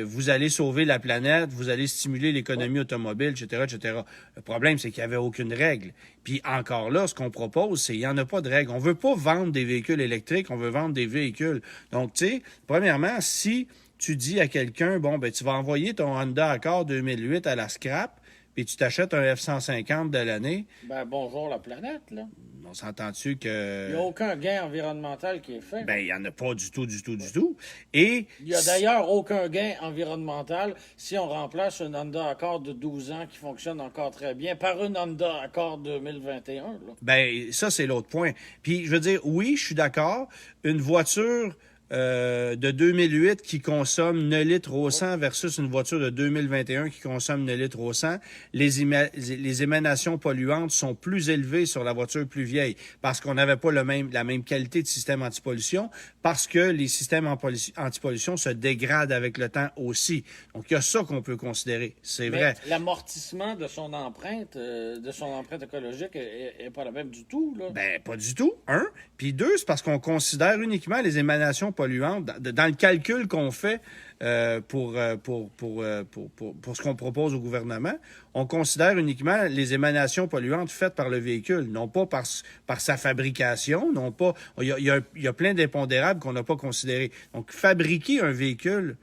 vous allez sauver la planète, vous allez stimuler l'économie automobile, etc., etc. Le problème, c'est qu'il n'y avait aucune règle. Puis encore là, ce qu'on propose, c'est qu'il n'y en a pas de règle. On veut pas vendre des véhicules électriques, on veut vendre des véhicules. Donc, tu sais, premièrement, si tu dis à quelqu'un, bon, ben tu vas envoyer ton Honda Accord 2008 à la scrap, puis tu t'achètes un F-150 de l'année... Ben, bonjour la planète, là. On s'entend-tu que... Il n'y a aucun gain environnemental qui est fait. Ben, il n'y en a pas du tout. Et... Il n'y a d'ailleurs aucun gain environnemental si on remplace un Honda Accord de 12 ans qui fonctionne encore très bien par une Honda Accord 2021, là. Ben, ça, c'est l'autre point. Puis, je veux dire, oui, je suis d'accord, une voiture... de 2008 qui consomme 9 litres au 100 versus une voiture de 2021 qui consomme 9 litres au 100, les émanations polluantes sont plus élevées sur la voiture plus vieille parce qu'on n'avait pas la même qualité de système antipollution, parce que les systèmes antipollution se dégradent avec le temps aussi. Donc, il y a ça qu'on peut considérer. C'est vrai. L'amortissement de son empreinte écologique est pas la même du tout, là. Ben, pas du tout, un. Puis deux, c'est parce qu'on considère uniquement les émanations polluantes dans le calcul qu'on fait pour ce qu'on propose au gouvernement. On considère uniquement les émanations polluantes faites par le véhicule, non pas par sa fabrication, non pas... Il y a plein d'impondérables qu'on n'a pas considérés. Donc, fabriquer un véhicule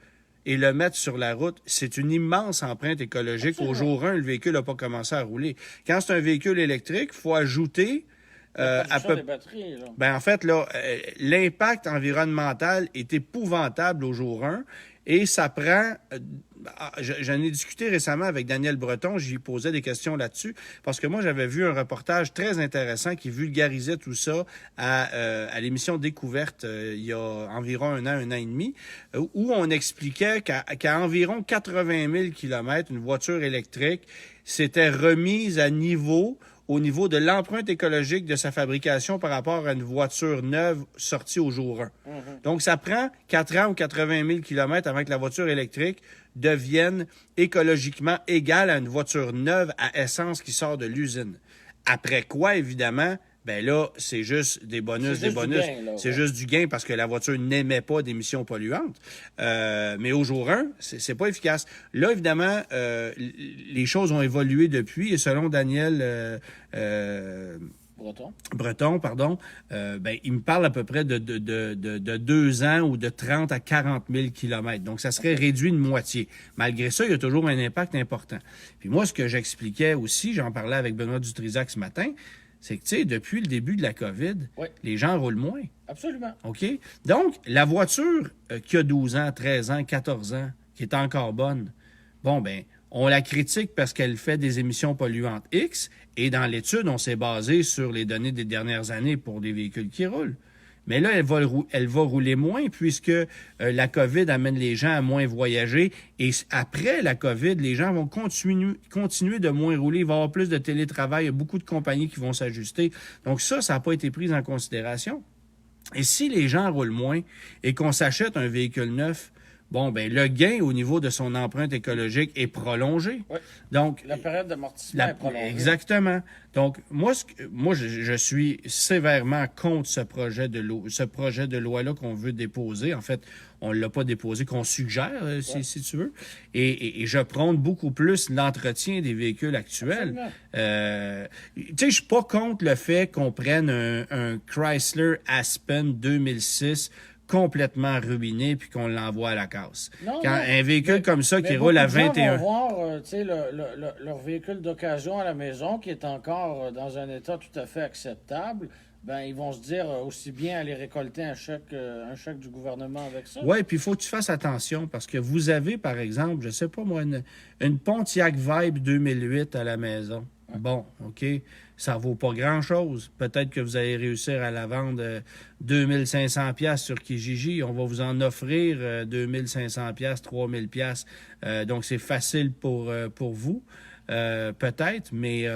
et le mettre sur la route, c'est une immense empreinte écologique. Absolument. Au jour 1, le véhicule n'a pas commencé à rouler. Quand c'est un véhicule électrique, il faut ajouter... des batteries, là. Ben, en fait, là, l'impact environnemental est épouvantable au jour 1 et ça prend... J'en ai discuté récemment avec Daniel Breton, j'y posais des questions là-dessus, parce que moi, j'avais vu un reportage très intéressant qui vulgarisait tout ça à l'émission Découverte il y a environ un an et demi, où on expliquait qu'à environ 80 000 km, une voiture électrique s'était remise à niveau au niveau de l'empreinte écologique de sa fabrication par rapport à une voiture neuve sortie au jour 1. Donc, ça prend 4 ans ou 80 000 km avant que la voiture électrique devienne écologiquement égale à une voiture neuve à essence qui sort de l'usine. Après quoi, évidemment, ben là, c'est juste des bonus, des bonus. C'est juste du gain parce que la voiture n'émet pas d'émissions polluantes. Mais au jour 1, c'est pas efficace. Là, évidemment, les choses ont évolué depuis et selon Daniel Breton, ben, il me parle à peu près de 2 ans ou de 30 à 40 000 kilomètres. Donc, ça serait réduit de moitié. Malgré ça, il y a toujours un impact important. Puis moi, ce que j'expliquais aussi, j'en parlais avec Benoît Dutrisac ce matin, c'est que, tu sais, depuis le début de la COVID, les gens roulent moins. Absolument. OK? Donc, la voiture qui a 12 ans, 13 ans, 14 ans, qui est encore bonne, bon, ben, on la critique parce qu'elle fait des émissions polluantes X, et dans l'étude, on s'est basé sur les données des dernières années pour des véhicules qui roulent. Mais là, elle va rouler moins puisque la COVID amène les gens à moins voyager. Et après la COVID, les gens vont continuer de moins rouler. Il va y avoir plus de télétravail. Il y a beaucoup de compagnies qui vont s'ajuster. Donc ça n'a pas été pris en considération. Et si les gens roulent moins et qu'on s'achète un véhicule neuf, bon, ben le gain au niveau de son empreinte écologique est prolongé. Oui. Donc, la période d'amortissement est prolongée. Exactement. Donc, moi, je suis sévèrement contre ce projet de loi-là qu'on veut déposer. En fait, on ne l'a pas déposé, qu'on suggère, si tu veux. Et je prône beaucoup plus l'entretien des véhicules actuels. Tu sais, je suis pas contre le fait qu'on prenne un Chrysler Aspen 2006 complètement ruiné puis qu'on l'envoie à la casse. Un véhicule comme ça qui roule à 21... Ils vont voir leur véhicule d'occasion à la maison qui est encore dans un état tout à fait acceptable. Ben, ils vont se dire aussi bien aller récolter un chèque du gouvernement avec ça. Oui, puis il faut que tu fasses attention parce que vous avez, par exemple, je sais pas moi, une Pontiac Vibe 2008 à la maison. Ouais. Bon, OK, ça vaut pas grand-chose. Peut-être que vous allez réussir à la vendre 2500 $ sur Kijiji. On va vous en offrir 2500 $, 3000 $. Donc, c'est facile pour vous, peut-être, mais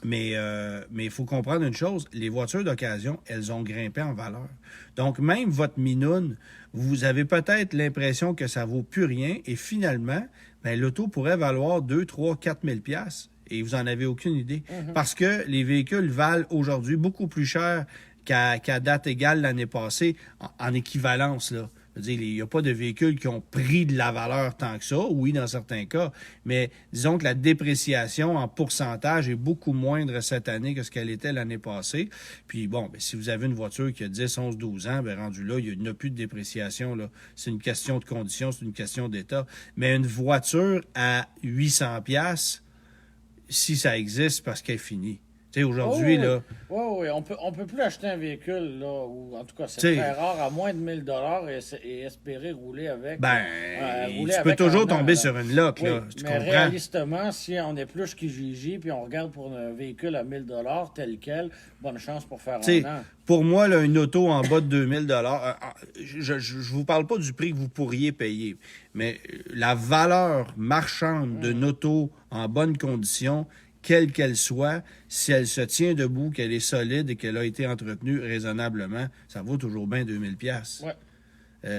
il faut comprendre une chose, les voitures d'occasion, elles ont grimpé en valeur. Donc, même votre minoune, vous avez peut-être l'impression que ça vaut plus rien et finalement, ben, l'auto pourrait valoir 2, 3, 4 000 $ et vous n'en avez aucune idée. Parce que les véhicules valent aujourd'hui beaucoup plus cher qu'à date égale l'année passée en équivalence, là. Je veux dire, il n'y a pas de véhicules qui ont pris de la valeur tant que ça, oui, dans certains cas, mais disons que la dépréciation en pourcentage est beaucoup moindre cette année que ce qu'elle était l'année passée. Puis bon, ben, si vous avez une voiture qui a 10, 11, 12 ans, ben, rendu là, il n'y a plus de dépréciation, là. C'est une question de condition, c'est une question d'état. Mais une voiture à 800 $, si ça existe, parce qu'elle est finie. Tu sais, aujourd'hui, là... Oui, on peut plus acheter un véhicule, là, ou en tout cas, c'est très rare, à moins de 1 000 $ et espérer rouler avec... tu peux toujours tomber sur une loque, là, tu comprends? Réalistement, si on est plus Kijiji, puis on regarde pour un véhicule à 1 000 $ tel quel, bonne chance pour faire un an. Pour moi, là, une auto en bas de 2 000 $, je vous parle pas du prix que vous pourriez payer, mais la valeur marchande d'une auto en bonne condition, quelle qu'elle soit, si elle se tient debout, qu'elle est solide et qu'elle a été entretenue raisonnablement, ça vaut toujours bien 2 000 $. Ouais.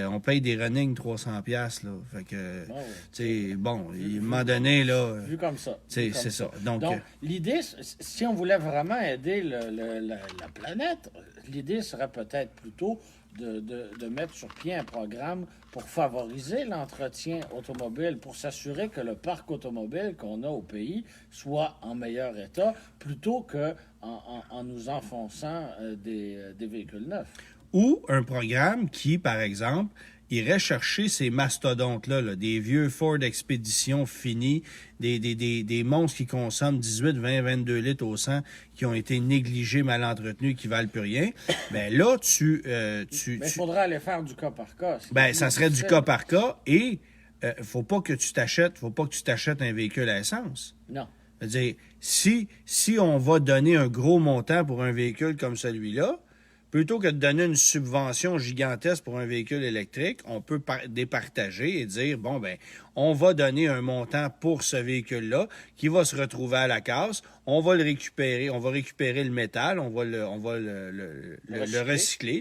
On paye des running 300 $, là. Fait que, tu sais, bon, à un moment donné, là... Vu comme ça. C'est ça. Donc l'idée, si on voulait vraiment aider la planète, l'idée serait peut-être plutôt de mettre sur pied un programme pour favoriser l'entretien automobile, pour s'assurer que le parc automobile qu'on a au pays soit en meilleur état, plutôt qu'en nous enfonçant des véhicules neufs. Ou un programme qui, par exemple, irait chercher ces mastodontes-là, là, des vieux Ford Expedition finis, des monstres qui consomment 18, 20, 22 litres au 100, qui ont été négligés, mal entretenus, qui valent plus rien. Ben là, Mais il faudrait aller faire du cas par cas. Ben, ça serait du cas par cas et faut pas que tu t'achètes un véhicule à essence. Non. C'est-à-dire, si on va donner un gros montant pour un véhicule comme celui-là, plutôt que de donner une subvention gigantesque pour un véhicule électrique, on peut départager et dire, bon, ben, on va donner un montant pour ce véhicule-là qui va se retrouver à la casse. On va le récupérer, on va récupérer le métal, on va le recycler,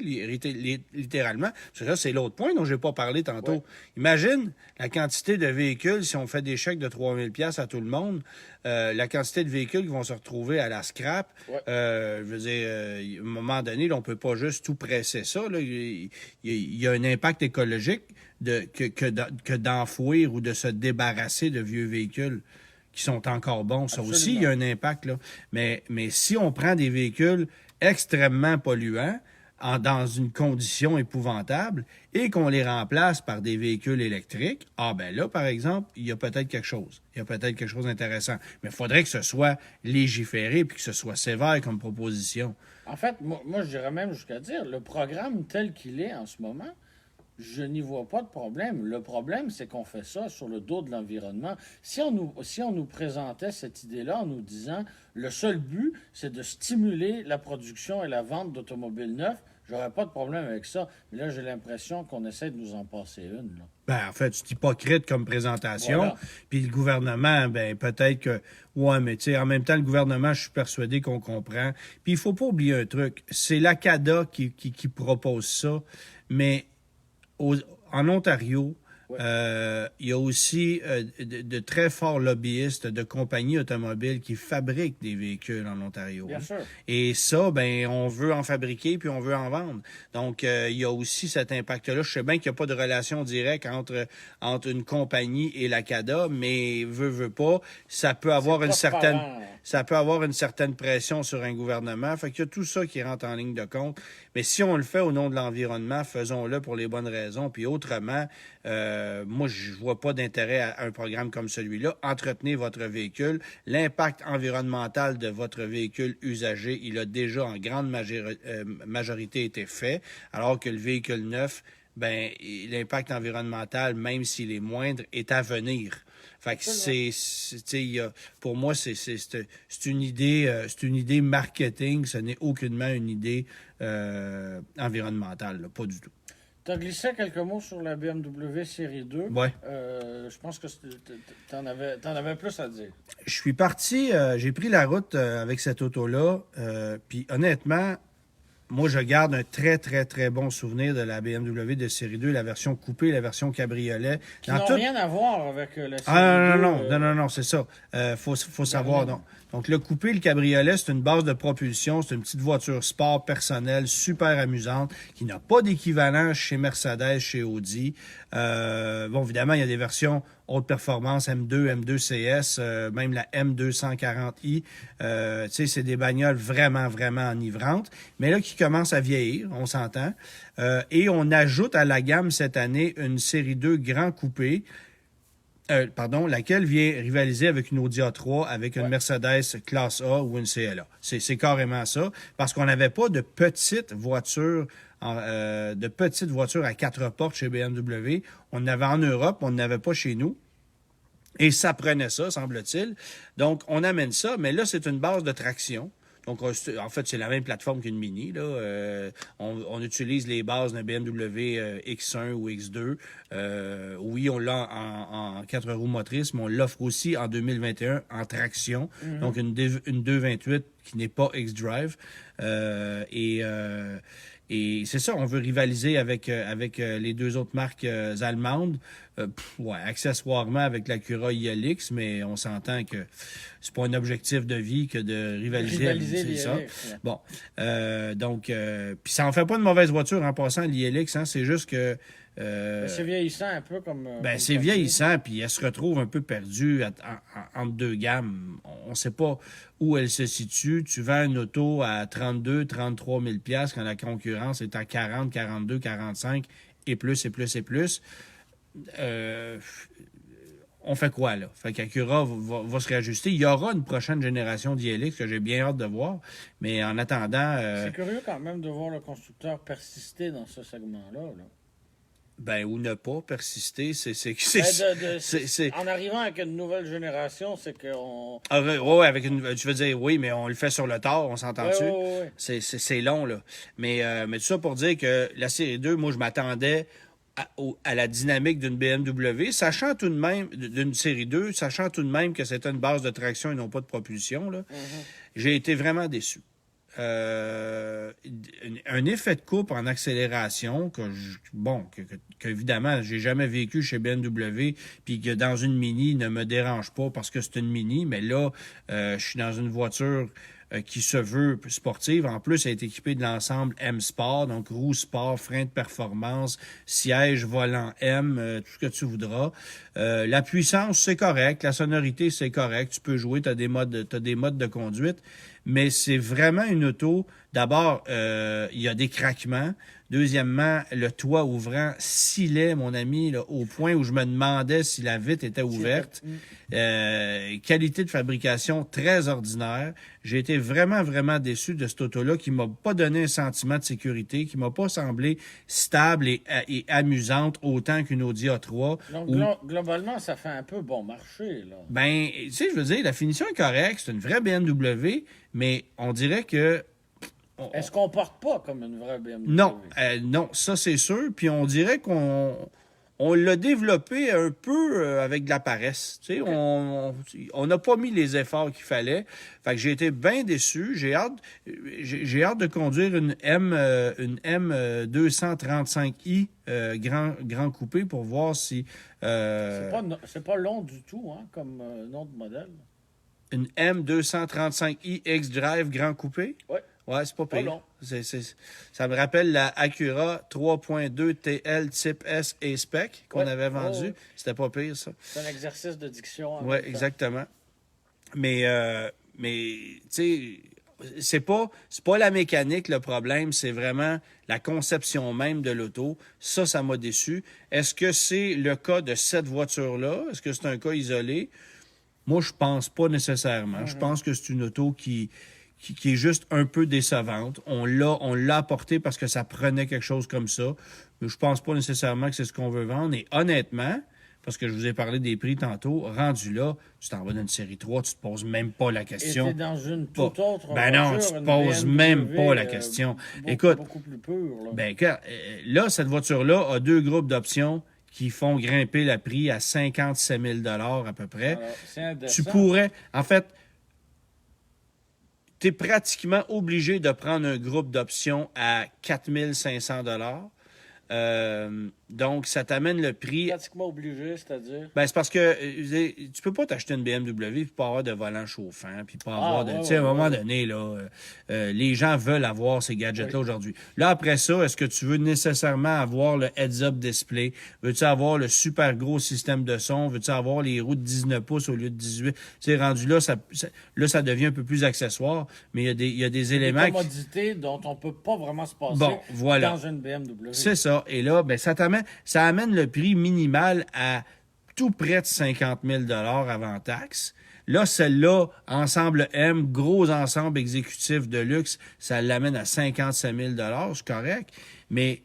littéralement. Ça, c'est l'autre point dont j'ai pas parlé tantôt. Ouais. Imagine la quantité de véhicules, si on fait des chèques de 3 000 $ à tout le monde, la quantité de véhicules qui vont se retrouver à la scrap. Ouais. Je veux dire, à un moment donné, là, on peut pas juste tout presser ça. Là. Il y a un impact écologique que d'enfouir ou de se débarrasser de vieux véhicules qui sont encore bons. Ça Absolument. Aussi, il y a un impact. Là. Mais si on prend des véhicules extrêmement polluants, dans une condition épouvantable, et qu'on les remplace par des véhicules électriques, ah ben là, par exemple, il y a peut-être quelque chose. Il y a peut-être quelque chose d'intéressant. Mais il faudrait que ce soit légiféré puis que ce soit sévère comme proposition. En fait, moi je dirais même jusqu'à dire, le programme tel qu'il est en ce moment, je n'y vois pas de problème. Le problème, c'est qu'on fait ça sur le dos de l'environnement. Si on nous présentait cette idée-là en nous disant le seul but, c'est de stimuler la production et la vente d'automobiles neufs, j'aurais pas de problème avec ça. Mais là, j'ai l'impression qu'on essaie de nous en passer une. Là. Ben, en fait, c'est hypocrite comme présentation. Voilà. Puis le gouvernement, ben peut-être que... Ouais, mais tu sais, en même temps, le gouvernement, je suis persuadé qu'on comprend. Puis il faut pas oublier un truc. C'est l'ACADA qui propose ça, mais... En Ontario, ouais. Il y a aussi de très forts lobbyistes de compagnies automobiles qui fabriquent des véhicules en Ontario. Bien sûr. Et ça, ben, on veut en fabriquer puis on veut en vendre. Donc, il y a aussi cet impact-là. Je sais bien qu'il n'y a pas de relation directe entre une compagnie et la CADA, mais veut pas, ça peut avoir une certaine pression sur un gouvernement. Fait qu'il y a tout ça qui rentre en ligne de compte. Mais si on le fait au nom de l'environnement, faisons-le pour les bonnes raisons. Puis autrement, moi, je vois pas d'intérêt à un programme comme celui-là. Entretenez votre véhicule. L'impact environnemental de votre véhicule usagé, il a déjà en grande majorité été fait, alors que le véhicule neuf, ben l'impact environnemental, même s'il est moindre, est à venir. Fait que pour moi, c'est une idée marketing, ce n'est aucunement une idée environnementale, là, pas du tout. Tu as glissé quelques mots sur la BMW Série 2. Oui. Je pense que tu en avais plus à dire. Je suis parti, j'ai pris la route avec cette auto-là, puis honnêtement, moi, je garde un très, très, très bon souvenir de la BMW de Série 2, la version coupée, la version cabriolet. Qui n'ont rien à voir avec la Série 2. Non, c'est ça. Faut savoir, non. Donc, le coupé, le cabriolet, c'est une base de propulsion. C'est une petite voiture sport personnelle, super amusante, qui n'a pas d'équivalent chez Mercedes, chez Audi. Bon, évidemment, il y a des versions haute performance, M2, M2 CS, même la M240i. Tu sais, c'est des bagnoles vraiment, vraiment enivrantes, mais là, qui commencent à vieillir, on s'entend. Et on ajoute à la gamme cette année une série 2 grand coupé, laquelle vient rivaliser avec une Audi A3, avec une Mercedes classe A ou une CLA. C'est carrément ça, parce qu'on n'avait pas de petites voitures à 4 portes chez BMW. On en avait en Europe, on n'avait pas chez nous. Et ça prenait ça, semble-t-il. Donc, on amène ça, mais là, c'est une base de traction. Donc, en fait, c'est la même plateforme qu'une Mini. Là. On utilise les bases d'un BMW X1 ou X2. Oui, on l'a en 4 roues motrices, mais on l'offre aussi en 2021 en traction. Mm-hmm. Donc, une 228 qui n'est pas X-Drive. Et c'est ça, on veut rivaliser avec les deux autres marques allemandes. Accessoirement avec l'Acura ILX, mais on s'entend que c'est pas un objectif de vie que de rivaliser ça. Ouais. Bon, puis ça en fait pas une mauvaise voiture en passant l'ILX, hein, c'est juste que c'est vieillissant un peu comme... c'est vieillissant, puis elle se retrouve un peu perdue entre deux gammes. On ne sait pas où elle se situe. Tu vends une auto à 32 33 000 $ quand la concurrence est à 40, 42, 45 et plus, et plus, et plus. On fait quoi, là? Fait qu'Acura va se réajuster. Il y aura une prochaine génération d'ILX que j'ai bien hâte de voir, mais en attendant... C'est curieux quand même de voir le constructeur persister dans ce segment-là, là. Ben, ou ne pas persister, En arrivant avec une nouvelle génération, c'est qu'on... Ah, ouais, tu veux dire, oui, mais on le fait sur le tard, on s'entend-tu? Ouais. C'est long, là. Mais tout ça pour dire que la série 2, moi, je m'attendais à la dynamique d'une BMW, sachant tout de même, d'une série 2, sachant tout de même que c'était une base de traction et non pas de propulsion, là. J'ai été vraiment déçu. Un effet de coupe en accélération que évidemment j'ai jamais vécu chez BMW, puis que dans une Mini ne me dérange pas parce que c'est une Mini, mais là je suis dans une voiture qui se veut sportive. En plus, elle est équipée de l'ensemble M Sport, donc roue sport, frein de performance, siège, volant M, tout ce que tu voudras. La puissance, c'est correct. La sonorité, c'est correct. Tu peux jouer, t'as des modes de conduite. Mais c'est vraiment une auto. D'abord, il y a des craquements. Deuxièmement, le toit ouvrant scillait, mon ami, là, au point où je me demandais si la vitre était ouverte. Qualité de fabrication très ordinaire. J'ai été vraiment, vraiment déçu de cette auto-là qui m'a pas donné un sentiment de sécurité, qui m'a pas semblé stable et amusante autant qu'une Audi A3. Donc, globalement, ça fait un peu bon marché, là. Ben, tu sais, je veux dire, la finition est correcte, c'est une vraie BMW, mais on dirait que... Elle se comporte pas comme une vraie BMW. Non, ça c'est sûr. Puis on dirait qu'on l'a développé un peu avec de la paresse. Tu sais, on n'a pas mis les efforts qu'il fallait. Fait que j'ai été bien déçu. J'ai hâte de conduire une M235i grand coupé pour voir si... C'est pas long du tout, hein, comme nom de modèle. Une M235i X-Drive grand coupé? Oui. Ouais, c'est pas pire. Pas long. Ça me rappelle la Acura 3.2 TL Type S et Spec qu'on avait vendue. C'était pas pire, ça. C'est un exercice de diction. Oui, exactement. Mais tu sais, c'est pas la mécanique le problème, c'est vraiment la conception même de l'auto. Ça m'a déçu. Est-ce que c'est le cas de cette voiture-là? Est-ce que c'est un cas isolé? Moi, je pense pas nécessairement. Je pense que c'est une auto qui est juste un peu décevante. On l'a apporté parce que ça prenait quelque chose comme ça. Mais je pense pas nécessairement que c'est ce qu'on veut vendre. Et honnêtement, parce que je vous ai parlé des prix tantôt, rendu là, tu t'en vas dans une série 3, tu te poses même pas la question. Et t'es dans une toute autre Ben voiture, non, tu te poses même pas la question. Écoute, beaucoup plus pur, là. Ben, là, cette voiture-là a 2 groupes d'options qui font grimper le prix à 57 000 à peu près. Alors, c'est indécent. Tu pourrais, en fait, tu es pratiquement obligé de prendre un groupe d'options à 4 500 donc, ça t'amène le prix... Pratiquement obligé, c'est-à-dire? Ben, c'est parce que tu peux pas t'acheter une BMW et pas avoir de volant chauffant, puis pas avoir de... Tu sais, à un moment donné, là, les gens veulent avoir ces gadgets-là aujourd'hui. Là, après ça, est-ce que tu veux nécessairement avoir le heads-up display? Veux-tu avoir le super gros système de son? Veux-tu avoir les roues de 19 pouces au lieu de 18? Tu sais, rendu là, ça devient un peu plus accessoire, mais il y a des éléments... Des commodités dont on peut pas vraiment se passer dans une BMW. C'est ça. Et là, ben, ça amène le prix minimal à tout près de 50 000 avant taxe. Là, celle-là, ensemble M, gros ensemble exécutif de luxe, ça l'amène à 57 000 c'est correct. Mais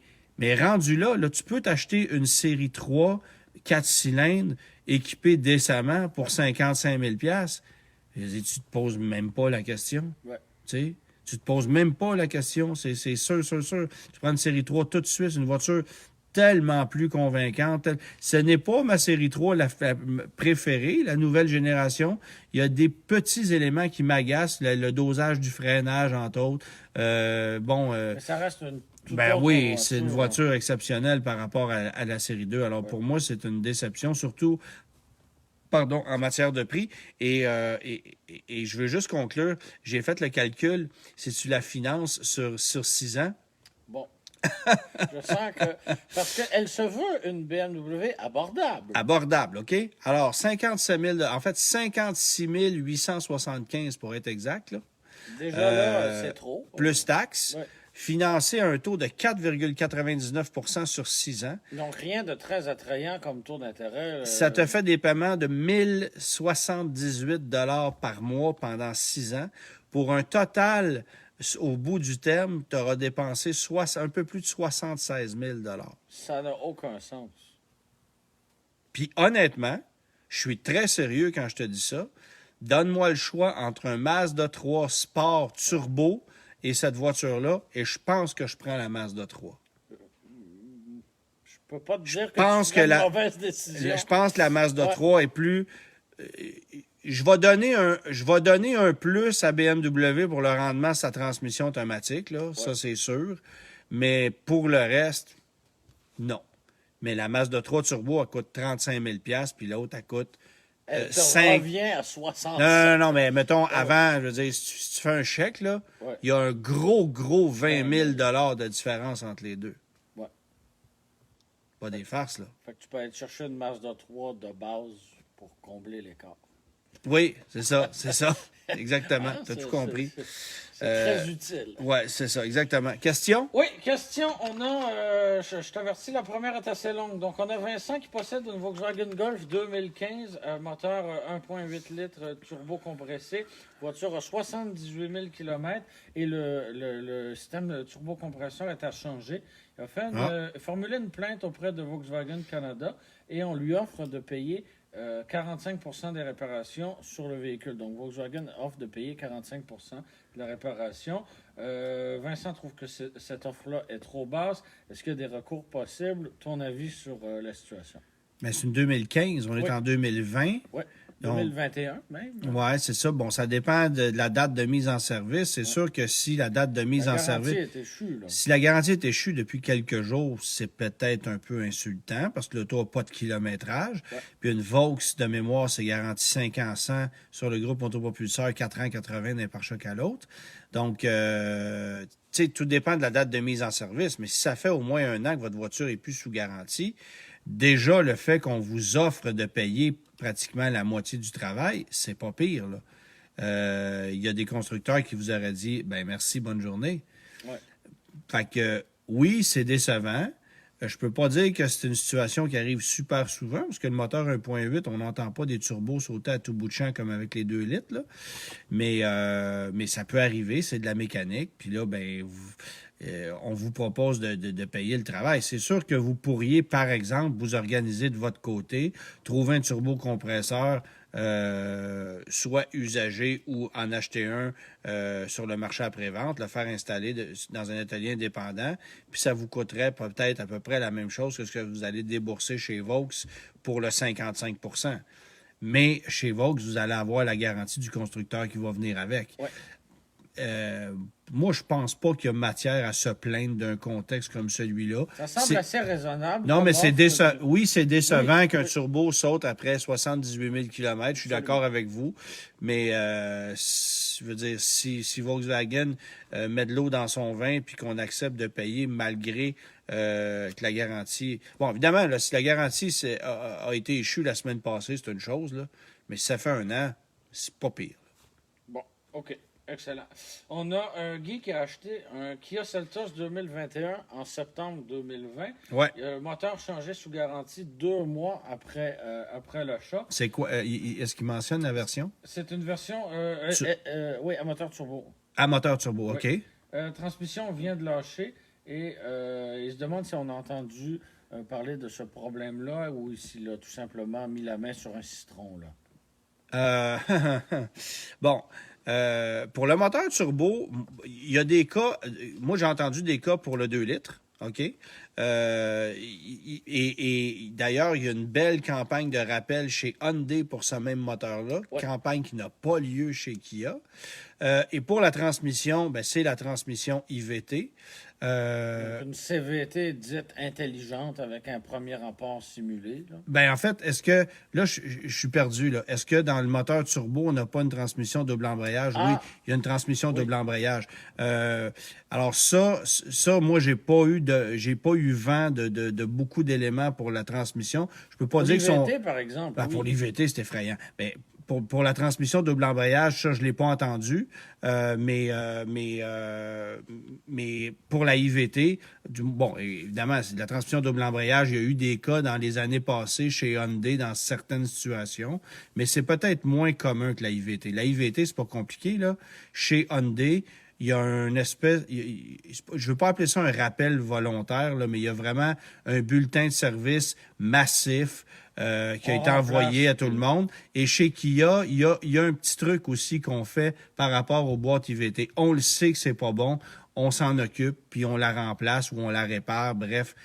rendu là, tu peux t'acheter une série 3, 4 cylindres, équipée décemment pour 55 000 tu te poses même pas la question. Ouais. Tu sais? Tu te poses même pas la question. C'est sûr. Tu prends une série 3 tout de suite, une voiture tellement plus convaincante. Ce n'est pas ma série 3 la préférée, la nouvelle génération. Il y a des petits éléments qui m'agacent, le dosage du freinage, entre autres. Mais ça reste une oui, c'est une voiture exceptionnelle par rapport à la série 2. Alors, pour moi, c'est une déception, surtout en matière de prix. Et je veux juste conclure, j'ai fait le calcul, si tu la finances sur 6 ans. Bon. Je sens que... Parce qu'elle se veut une BMW abordable. Abordable, OK? Alors, 57 000... En fait, 56 875 pour être exact, là. Déjà là, c'est trop. Plus taxes. Ouais. Financé à un taux de 4,99 sur 6 ans. Donc, rien de très attrayant comme taux d'intérêt. Ça te fait des paiements de 1 078 $ par mois pendant 6 ans pour un total au bout du terme, tu auras dépensé un peu plus de 76 000 $. Ça n'a aucun sens. Puis honnêtement, je suis très sérieux quand je te dis ça. Donne-moi le choix entre un Mazda 3 Sport Turbo et cette voiture-là, et je pense que je prends la Mazda 3. Je peux pas te dire que c'est une mauvaise décision. Je pense que la Mazda 3 est plus... Je vais donner un plus à BMW pour le rendement de sa transmission automatique, là, ça c'est sûr. Mais pour le reste, non. Mais la Mazda 3 Turbo, elle coûte 35 000 $, puis l'autre, elle coûte... Elle revient à 60 Non, mais mettons, avant, je veux dire, si tu fais un chèque, là, il y a un gros 20 000 $ de différence entre les deux. Ouais. Pas des farces, là. Fait que tu peux aller chercher une Mazda 3 de base pour combler l'écart. Oui, c'est ça. Exactement. Tu as tout compris. C'est très utile. Oui, c'est ça, exactement. Question? Oui, question. On a, je t'avertis, la première est assez longue. Donc, on a Vincent qui possède une Volkswagen Golf 2015, moteur 1,8 litres turbo compressé. Voiture a 78 000 km et le système de turbo-compression est à changer. Il a formulé une plainte auprès de Volkswagen Canada et on lui offre de payer 45% des réparations sur le véhicule. Donc, Volkswagen offre de payer 45% de la réparation. Vincent trouve que cette offre-là est trop basse. Est-ce qu'il y a des recours possibles? Ton avis sur la situation? Mais c'est une 2015. On est en 2020. Oui. 2021 même. Oui, c'est ça. Bon, ça dépend de la date de mise en service. C'est sûr que si la date de mise en service... Si la garantie est échue depuis quelques jours, c'est peut-être un peu insultant parce que l'auto n'a pas de kilométrage. Ouais. Puis une Vaux de mémoire, c'est garanti 5 ans 100 sur le groupe autopropulseur, 4 ans 80 d'un pare-choc à l'autre. Donc, tu sais, tout dépend de la date de mise en service. Mais si ça fait au moins un an que votre voiture est plus sous garantie, déjà, le fait qu'on vous offre de payer pratiquement la moitié du travail, c'est pas pire, là. Il y a des constructeurs qui vous auraient dit « ben merci, bonne journée ouais. ». Fait que, oui, c'est décevant. Je peux pas dire que c'est une situation qui arrive super souvent, parce que le moteur 1.8, on n'entend pas des turbos sauter à tout bout de champ comme avec les 2 litres, là. Mais ça peut arriver, c'est de la mécanique. Puis là, ben on vous propose de payer le travail. C'est sûr que vous pourriez, par exemple, vous organiser de votre côté, trouver un turbocompresseur, soit usagé ou en acheter un sur le marché après-vente, le faire installer dans un atelier indépendant, puis ça vous coûterait peut-être à peu près la même chose que ce que vous allez débourser chez Vaux pour le 55 %. Mais chez Vaux, vous allez avoir la garantie du constructeur qui va venir avec. Ouais. Moi, je pense pas qu'il y a matière à se plaindre d'un contexte comme celui-là. Ça semble assez raisonnable. Non, mais c'est oui, c'est décevant qu'un turbo saute après 78 000 km. Je suis d'accord avec vous. Mais, je veux dire, si Volkswagen met de l'eau dans son vin puis qu'on accepte de payer malgré que la garantie... Bon, évidemment, là, si la garantie a été échue la semaine passée, c'est une chose, là. Mais si ça fait un an, c'est pas pire. Bon, OK. Excellent. On a un Guy qui a acheté un Kia Seltos 2021 en septembre 2020. Ouais. Le moteur changé sous garantie 2 mois après l'achat. C'est quoi? Est-ce qu'il mentionne la version? C'est une version, oui, à moteur turbo. À moteur turbo, OK. Oui. Transmission vient de lâcher et il se demande si on a entendu parler de ce problème-là ou s'il a tout simplement mis la main sur un citron, là. Bon... pour le moteur turbo, il y a des cas, moi j'ai entendu des cas pour le 2 litres, OK? Et d'ailleurs, il y a une belle campagne de rappel chez Hyundai pour ce même moteur-là, ouais. Campagne qui n'a pas lieu chez Kia. Et pour la transmission, ben, c'est la transmission IVT. Une CVT dite intelligente avec un premier rempart simulé. Là. Ben en fait, est-ce que... Là, je suis perdu. Là. Est-ce que dans le moteur turbo, on n'a pas une transmission double embrayage? Oui, il y a une transmission double embrayage. Alors ça, moi, j'ai pas eu vent de beaucoup d'éléments pour la transmission. Je peux pas pour dire que l'IVT, par exemple. Ben, oui. Pour l'IVT, c'est effrayant. Ben, pour la transmission double embrayage, ça, je ne l'ai pas entendu. Mais pour la IVT, bon, évidemment, c'est de la transmission double embrayage. Il y a eu des cas dans les années passées chez Hyundai dans certaines situations, mais c'est peut-être moins commun que la IVT. La IVT, c'est pas compliqué, là. Chez Hyundai, il y a une espèce... je veux pas appeler ça un rappel volontaire, là, mais il y a vraiment un bulletin de service massif qui a été envoyé à tout le monde. Et chez Kia, il y a un petit truc aussi qu'on fait par rapport aux boîtes IVT. On le sait que c'est pas bon, on s'en occupe, puis on la remplace ou on la répare, bref...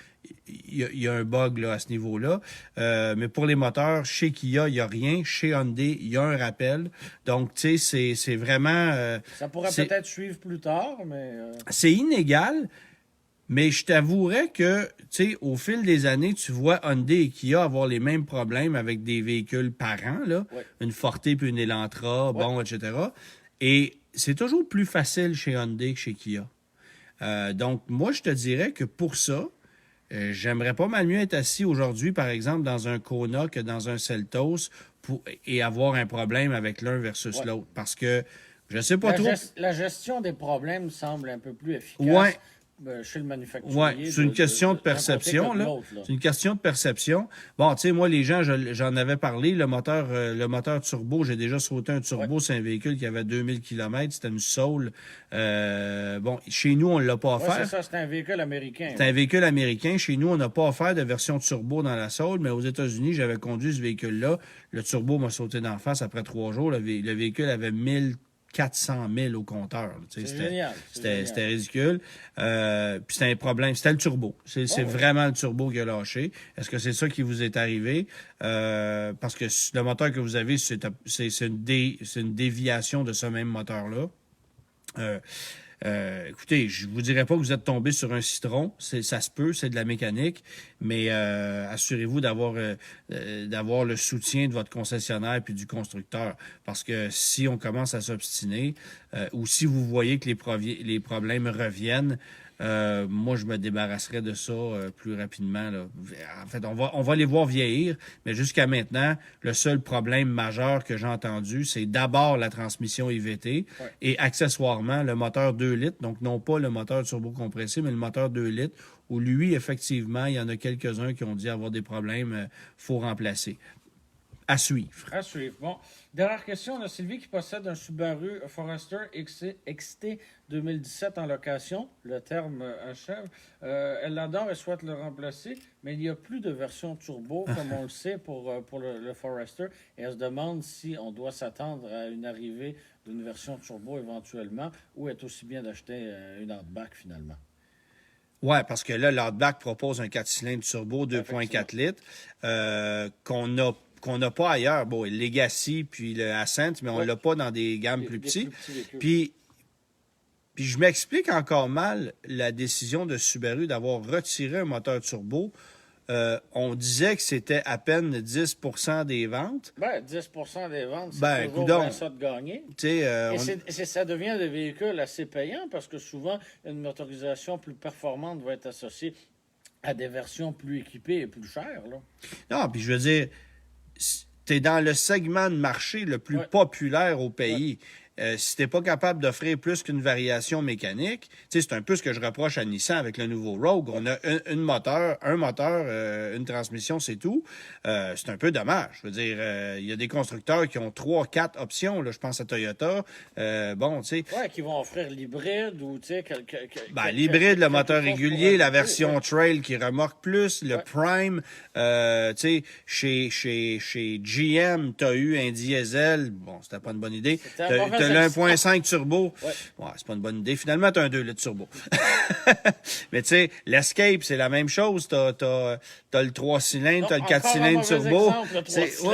Il y a un bug là, à ce niveau-là. Mais pour les moteurs, chez Kia, il n'y a rien. Chez Hyundai, il y a un rappel. Donc, tu sais, c'est vraiment... ça pourrait peut-être suivre plus tard, mais... C'est inégal, mais je t'avouerais que, tu sais, au fil des années, tu vois Hyundai et Kia avoir les mêmes problèmes avec des véhicules parents, là. Ouais. Une Forte puis une Elantra, bon, etc. Et c'est toujours plus facile chez Hyundai que chez Kia. Donc, moi, je te dirais que pour ça, j'aimerais pas mal mieux être assis aujourd'hui, par exemple, dans un Kona que dans un Seltos et avoir un problème avec l'un versus l'autre. Parce que je sais pas trop. La gestion des problèmes semble un peu plus efficace. Ouais. Chez le manufacturier. Oui, c'est une question de perception. Là. C'est une question de perception. Bon, tu sais, moi, les gens, j'en avais parlé, le moteur turbo, j'ai déjà sauté un turbo, c'est un véhicule qui avait 2000 km, c'était une Soul. Bon, chez nous, on ne l'a pas offert. C'est ça, c'est un véhicule américain. C'est un véhicule américain. Chez nous, on n'a pas offert de version turbo dans la Soul, mais aux États-Unis, j'avais conduit ce véhicule-là. Le turbo m'a sauté d'en face après 3 jours. Le véhicule avait 1400 000 au compteur. C'est génial. C'était ridicule. Puis c'était un problème. C'était le turbo. C'est vraiment le turbo qui a lâché. Est-ce que c'est ça qui vous est arrivé? Parce que le moteur que vous avez, c'est une déviation de ce même moteur-là. Écoutez, je vous dirais pas que vous êtes tombé sur un citron, ça se peut, c'est de la mécanique, mais assurez-vous d'avoir le soutien de votre concessionnaire puis du constructeur, parce que si on commence à s'obstiner ou si vous voyez que les problèmes reviennent, moi, je me débarrasserais de ça plus rapidement. Là. En fait, on va les voir vieillir, mais jusqu'à maintenant, le seul problème majeur que j'ai entendu, c'est d'abord la transmission IVT et accessoirement le moteur 2 litres, donc non pas le moteur turbo-compressé, mais le moteur 2 litres, où lui, effectivement, il y en a quelques-uns qui ont dit avoir des problèmes, faut remplacer. À suivre. À suivre. Bon, dernière question. On a Sylvie qui possède un Subaru Forester XT 2017 en location. Le terme achève. Elle l'adore et souhaite le remplacer, mais il n'y a plus de version turbo, comme on le sait, pour le Forester. Et elle se demande si on doit s'attendre à une arrivée d'une version turbo éventuellement, ou est aussi bien d'acheter une Outback finalement. Oui, parce que là, l'Outback propose un 4 cylindres turbo 2,4 litres qu'on n'a pas ailleurs. Bon, le Legacy puis le Ascent, mais on ne l'a pas dans des gammes plus petites. Puis je m'explique encore mal la décision de Subaru d'avoir retiré un moteur turbo. On disait que c'était à peine 10 % des ventes. Ben, 10 % des ventes, c'est toujours bien ça de gagner. Ça devient des véhicules assez payants parce que souvent, une motorisation plus performante va être associée à des versions plus équipées et plus chères. Là. Non, puis je veux dire, tu es dans le segment de marché le plus populaire au pays. Si tu n'es pas capable d'offrir plus qu'une variation mécanique, c'est un peu ce que je reproche à Nissan avec le nouveau Rogue. On a un moteur, une transmission, c'est tout. C'est un peu dommage. Je veux dire, il y a des constructeurs qui ont 3-4 options. Là, je pense à Toyota. Qui vont offrir l'hybride ou, l'hybride, le moteur régulier, la version Trail qui remorque plus, le Prime. Chez GM, tu as eu un diesel. Bon, c'était pas une bonne idée. Le 1.5 turbo. Ouais, c'est pas une bonne idée. Finalement, tu as un 2 litres turbo. Mais tu sais, l'Escape, c'est la même chose. T'as le 3 cylindres, t'as le 4 cylindres turbo.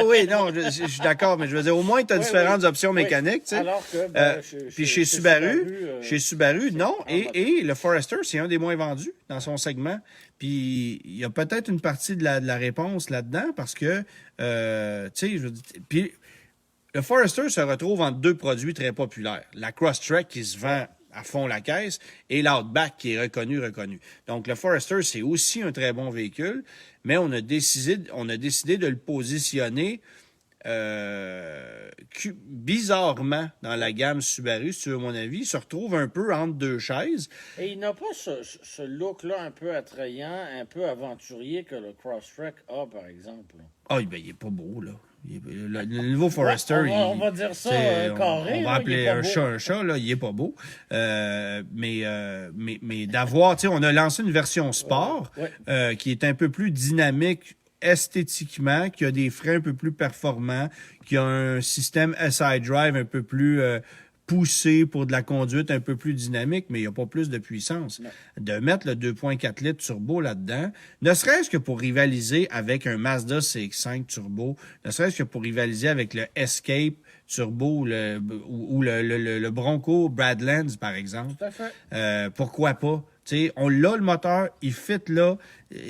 Oui, non, je suis d'accord, mais je veux dire, au moins, tu as différentes options mécaniques. Alors que, puis chez Subaru, non. Et le Forester, c'est un des moins vendus dans son segment. Puis il y a peut-être une partie de la réponse là-dedans parce que, tu sais, je veux dire, puis le Forester se retrouve entre deux produits très populaires. La Crosstrek qui se vend à fond la caisse et l'Outback qui est reconnu. Donc, le Forester, c'est aussi un très bon véhicule, mais on a décidé de le positionner bizarrement dans la gamme Subaru, si tu veux mon avis. Il se retrouve un peu entre deux chaises. Et il n'a pas ce look-là un peu attrayant, un peu aventurier que le Crosstrek a, par exemple. Ah, ben, il est pas beau, là. Le nouveau Forester, on va dire ça carré. On va appeler un chat, là, il est pas beau. Mais d'avoir, tu sais, on a lancé une version sport qui est un peu plus dynamique esthétiquement, qui a des freins un peu plus performants, qui a un système SI Drive un peu plus poussé pour de la conduite un peu plus dynamique, mais il n'y a pas plus de puissance. Non. De mettre le 2.4 litres turbo là-dedans, ne serait-ce que pour rivaliser avec un Mazda CX-5 turbo, ne serait-ce que pour rivaliser avec le Escape turbo ou le Bronco Badlands, par exemple. Tout à fait. Pourquoi pas? T'sais, on l'a, le moteur, il fit là,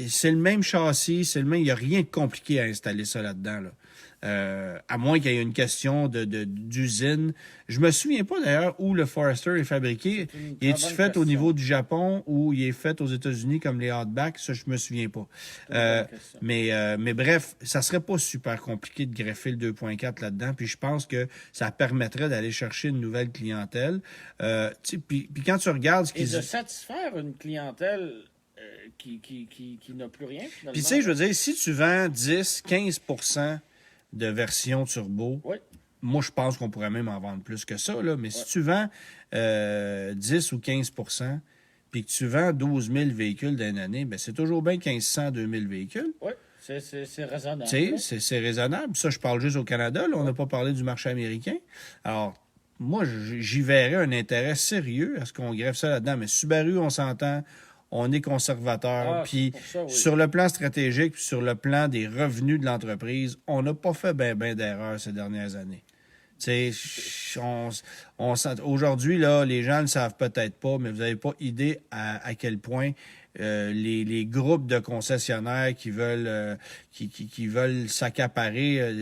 c'est le même châssis, c'est le même, il n'y a rien de compliqué à installer ça là-dedans, là. À moins qu'il y ait une question d'usine. Je me souviens pas d'ailleurs où le Forester est fabriqué. Il est-tu fait au niveau du Japon ou il est fait aux États-Unis comme les Outback? Ça, je me souviens pas. Mais bref, ça serait pas super compliqué de greffer le 2.4 là-dedans. Puis je pense que ça permettrait d'aller chercher une nouvelle clientèle. Puis quand tu regardes ce qu'ils... Et de satisfaire une clientèle qui n'a plus rien, finalement. Puis tu sais, je veux dire, si tu vends 10-15% de version turbo, moi, je pense qu'on pourrait même en vendre plus que ça, là. Mais si tu vends 10 ou 15%, puis que tu vends 12 000 véhicules d'une année, bien, c'est toujours bien 1500-2000 véhicules. Oui, c'est raisonnable. Tu sais, c'est raisonnable. Ça, je parle juste au Canada. Là, on n'a pas parlé du marché américain. Alors, moi, j'y verrais un intérêt sérieux à ce qu'on greffe ça là-dedans. Mais Subaru, on s'entend... On est conservateur. Puis sur le plan stratégique, puis sur le plan des revenus de l'entreprise, on n'a pas fait ben d'erreurs ces dernières années. Aujourd'hui, là, les gens ne le savent peut-être pas, mais vous n'avez pas idée à quel point les groupes de concessionnaires qui veulent s'accaparer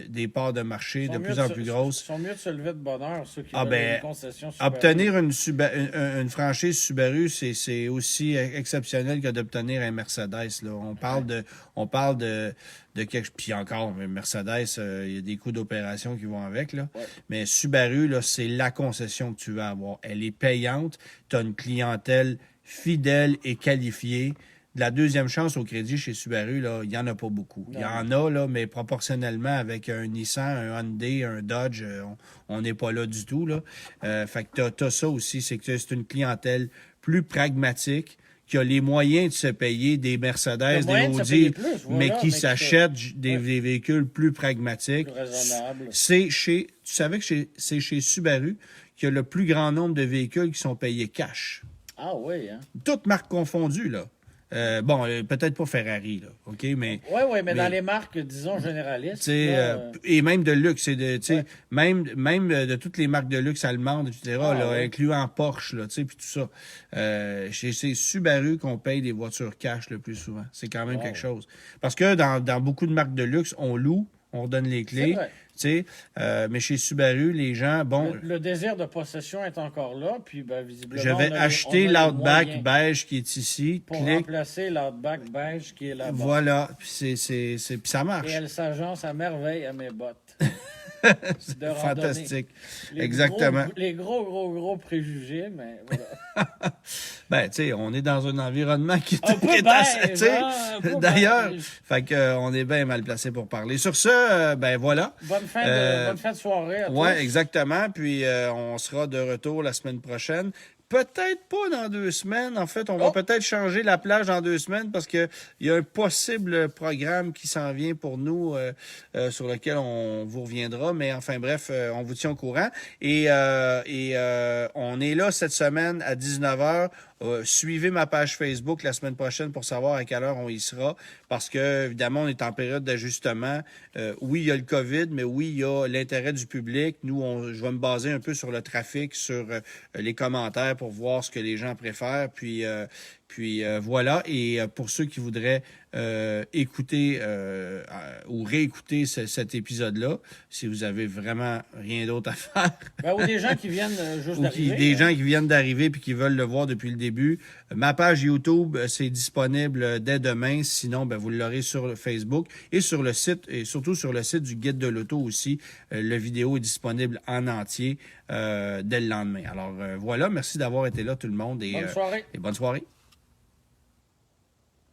des parts de marché de plus en plus grosses. Ils sont mieux de se lever de bonne heure, ceux qui veulent une concession Subaru. Obtenir une franchise Subaru, c'est aussi exceptionnel que d'obtenir un Mercedes. Là. On parle de quelque... Puis encore, Mercedes, il y a des coûts d'opération qui vont avec. Là. Ouais. Mais Subaru, là, c'est la concession que tu veux avoir. Elle est payante. Tu as une clientèle fidèle et qualifiée. De la deuxième chance au crédit chez Subaru, là, il n'y en a pas beaucoup. Il y en a, là, mais proportionnellement avec un Nissan, un Hyundai, un Dodge, on n'est pas là du tout. Là. Fait que t'as ça aussi, c'est que c'est une clientèle plus pragmatique, qui a les moyens de se payer des Mercedes, des Audi, mais qui s'achètent des véhicules plus pragmatiques. Plus raisonnables. Tu savais que c'est chez Subaru qu'il y a le plus grand nombre de véhicules qui sont payés cash. Ah oui, hein? Toutes marques confondues, là. Peut-être pas Ferrari, là, OK? Mais dans les marques, disons, généralistes. Et même de luxe, même de toutes les marques de luxe allemandes, etc., incluant Porsche, là, puis tout ça. C'est Subaru qu'on paye des voitures cash le plus souvent. C'est quand même quelque chose. Parce que dans beaucoup de marques de luxe, on loue, on redonne les clés. Mais chez Subaru, les gens, Le désir de possession est encore là, puis visiblement... Je vais acheter l'Outback beige qui est ici. Pour remplacer l'Outback beige qui est là-bas. Voilà, puis ça marche. Et elle s'agence à merveille à mes bottes. Fantastique. Exactement. Les gros préjugés, mais voilà. On est dans un environnement qui est assez, d'ailleurs, fait que on est bien mal placé pour parler. Sur ce, voilà. Bonne fin de soirée à tous. Ouais, exactement. Puis on sera de retour la semaine prochaine. Peut-être pas dans 2 semaines. En fait, on va peut-être changer la plage dans 2 semaines parce que il y a un possible programme qui s'en vient pour nous sur lequel on vous reviendra. Mais enfin bref, on vous tient au courant. Et on est là cette semaine à 19h. Suivez ma page Facebook la semaine prochaine pour savoir à quelle heure on y sera. Parce que, évidemment, on est en période d'ajustement. Oui, il y a le COVID, mais oui, il y a l'intérêt du public. Nous, je vais me baser un peu sur le trafic, sur les commentaires pour voir ce que les gens préfèrent. Puis voilà. Et pour ceux qui voudraient écouter ou réécouter cet épisode-là, si vous avez vraiment rien d'autre à faire. Ou des gens qui viennent juste d'arriver. Des gens qui viennent d'arriver puis qui veulent le voir depuis le début. Ma page YouTube, c'est disponible dès demain. Sinon, vous l'aurez sur Facebook et sur le site, et surtout sur le site du Guide de l'auto aussi. La vidéo est disponible en entier dès le lendemain. Alors voilà, merci d'avoir été là tout le monde. Bonne soirée. Et bonne soirée.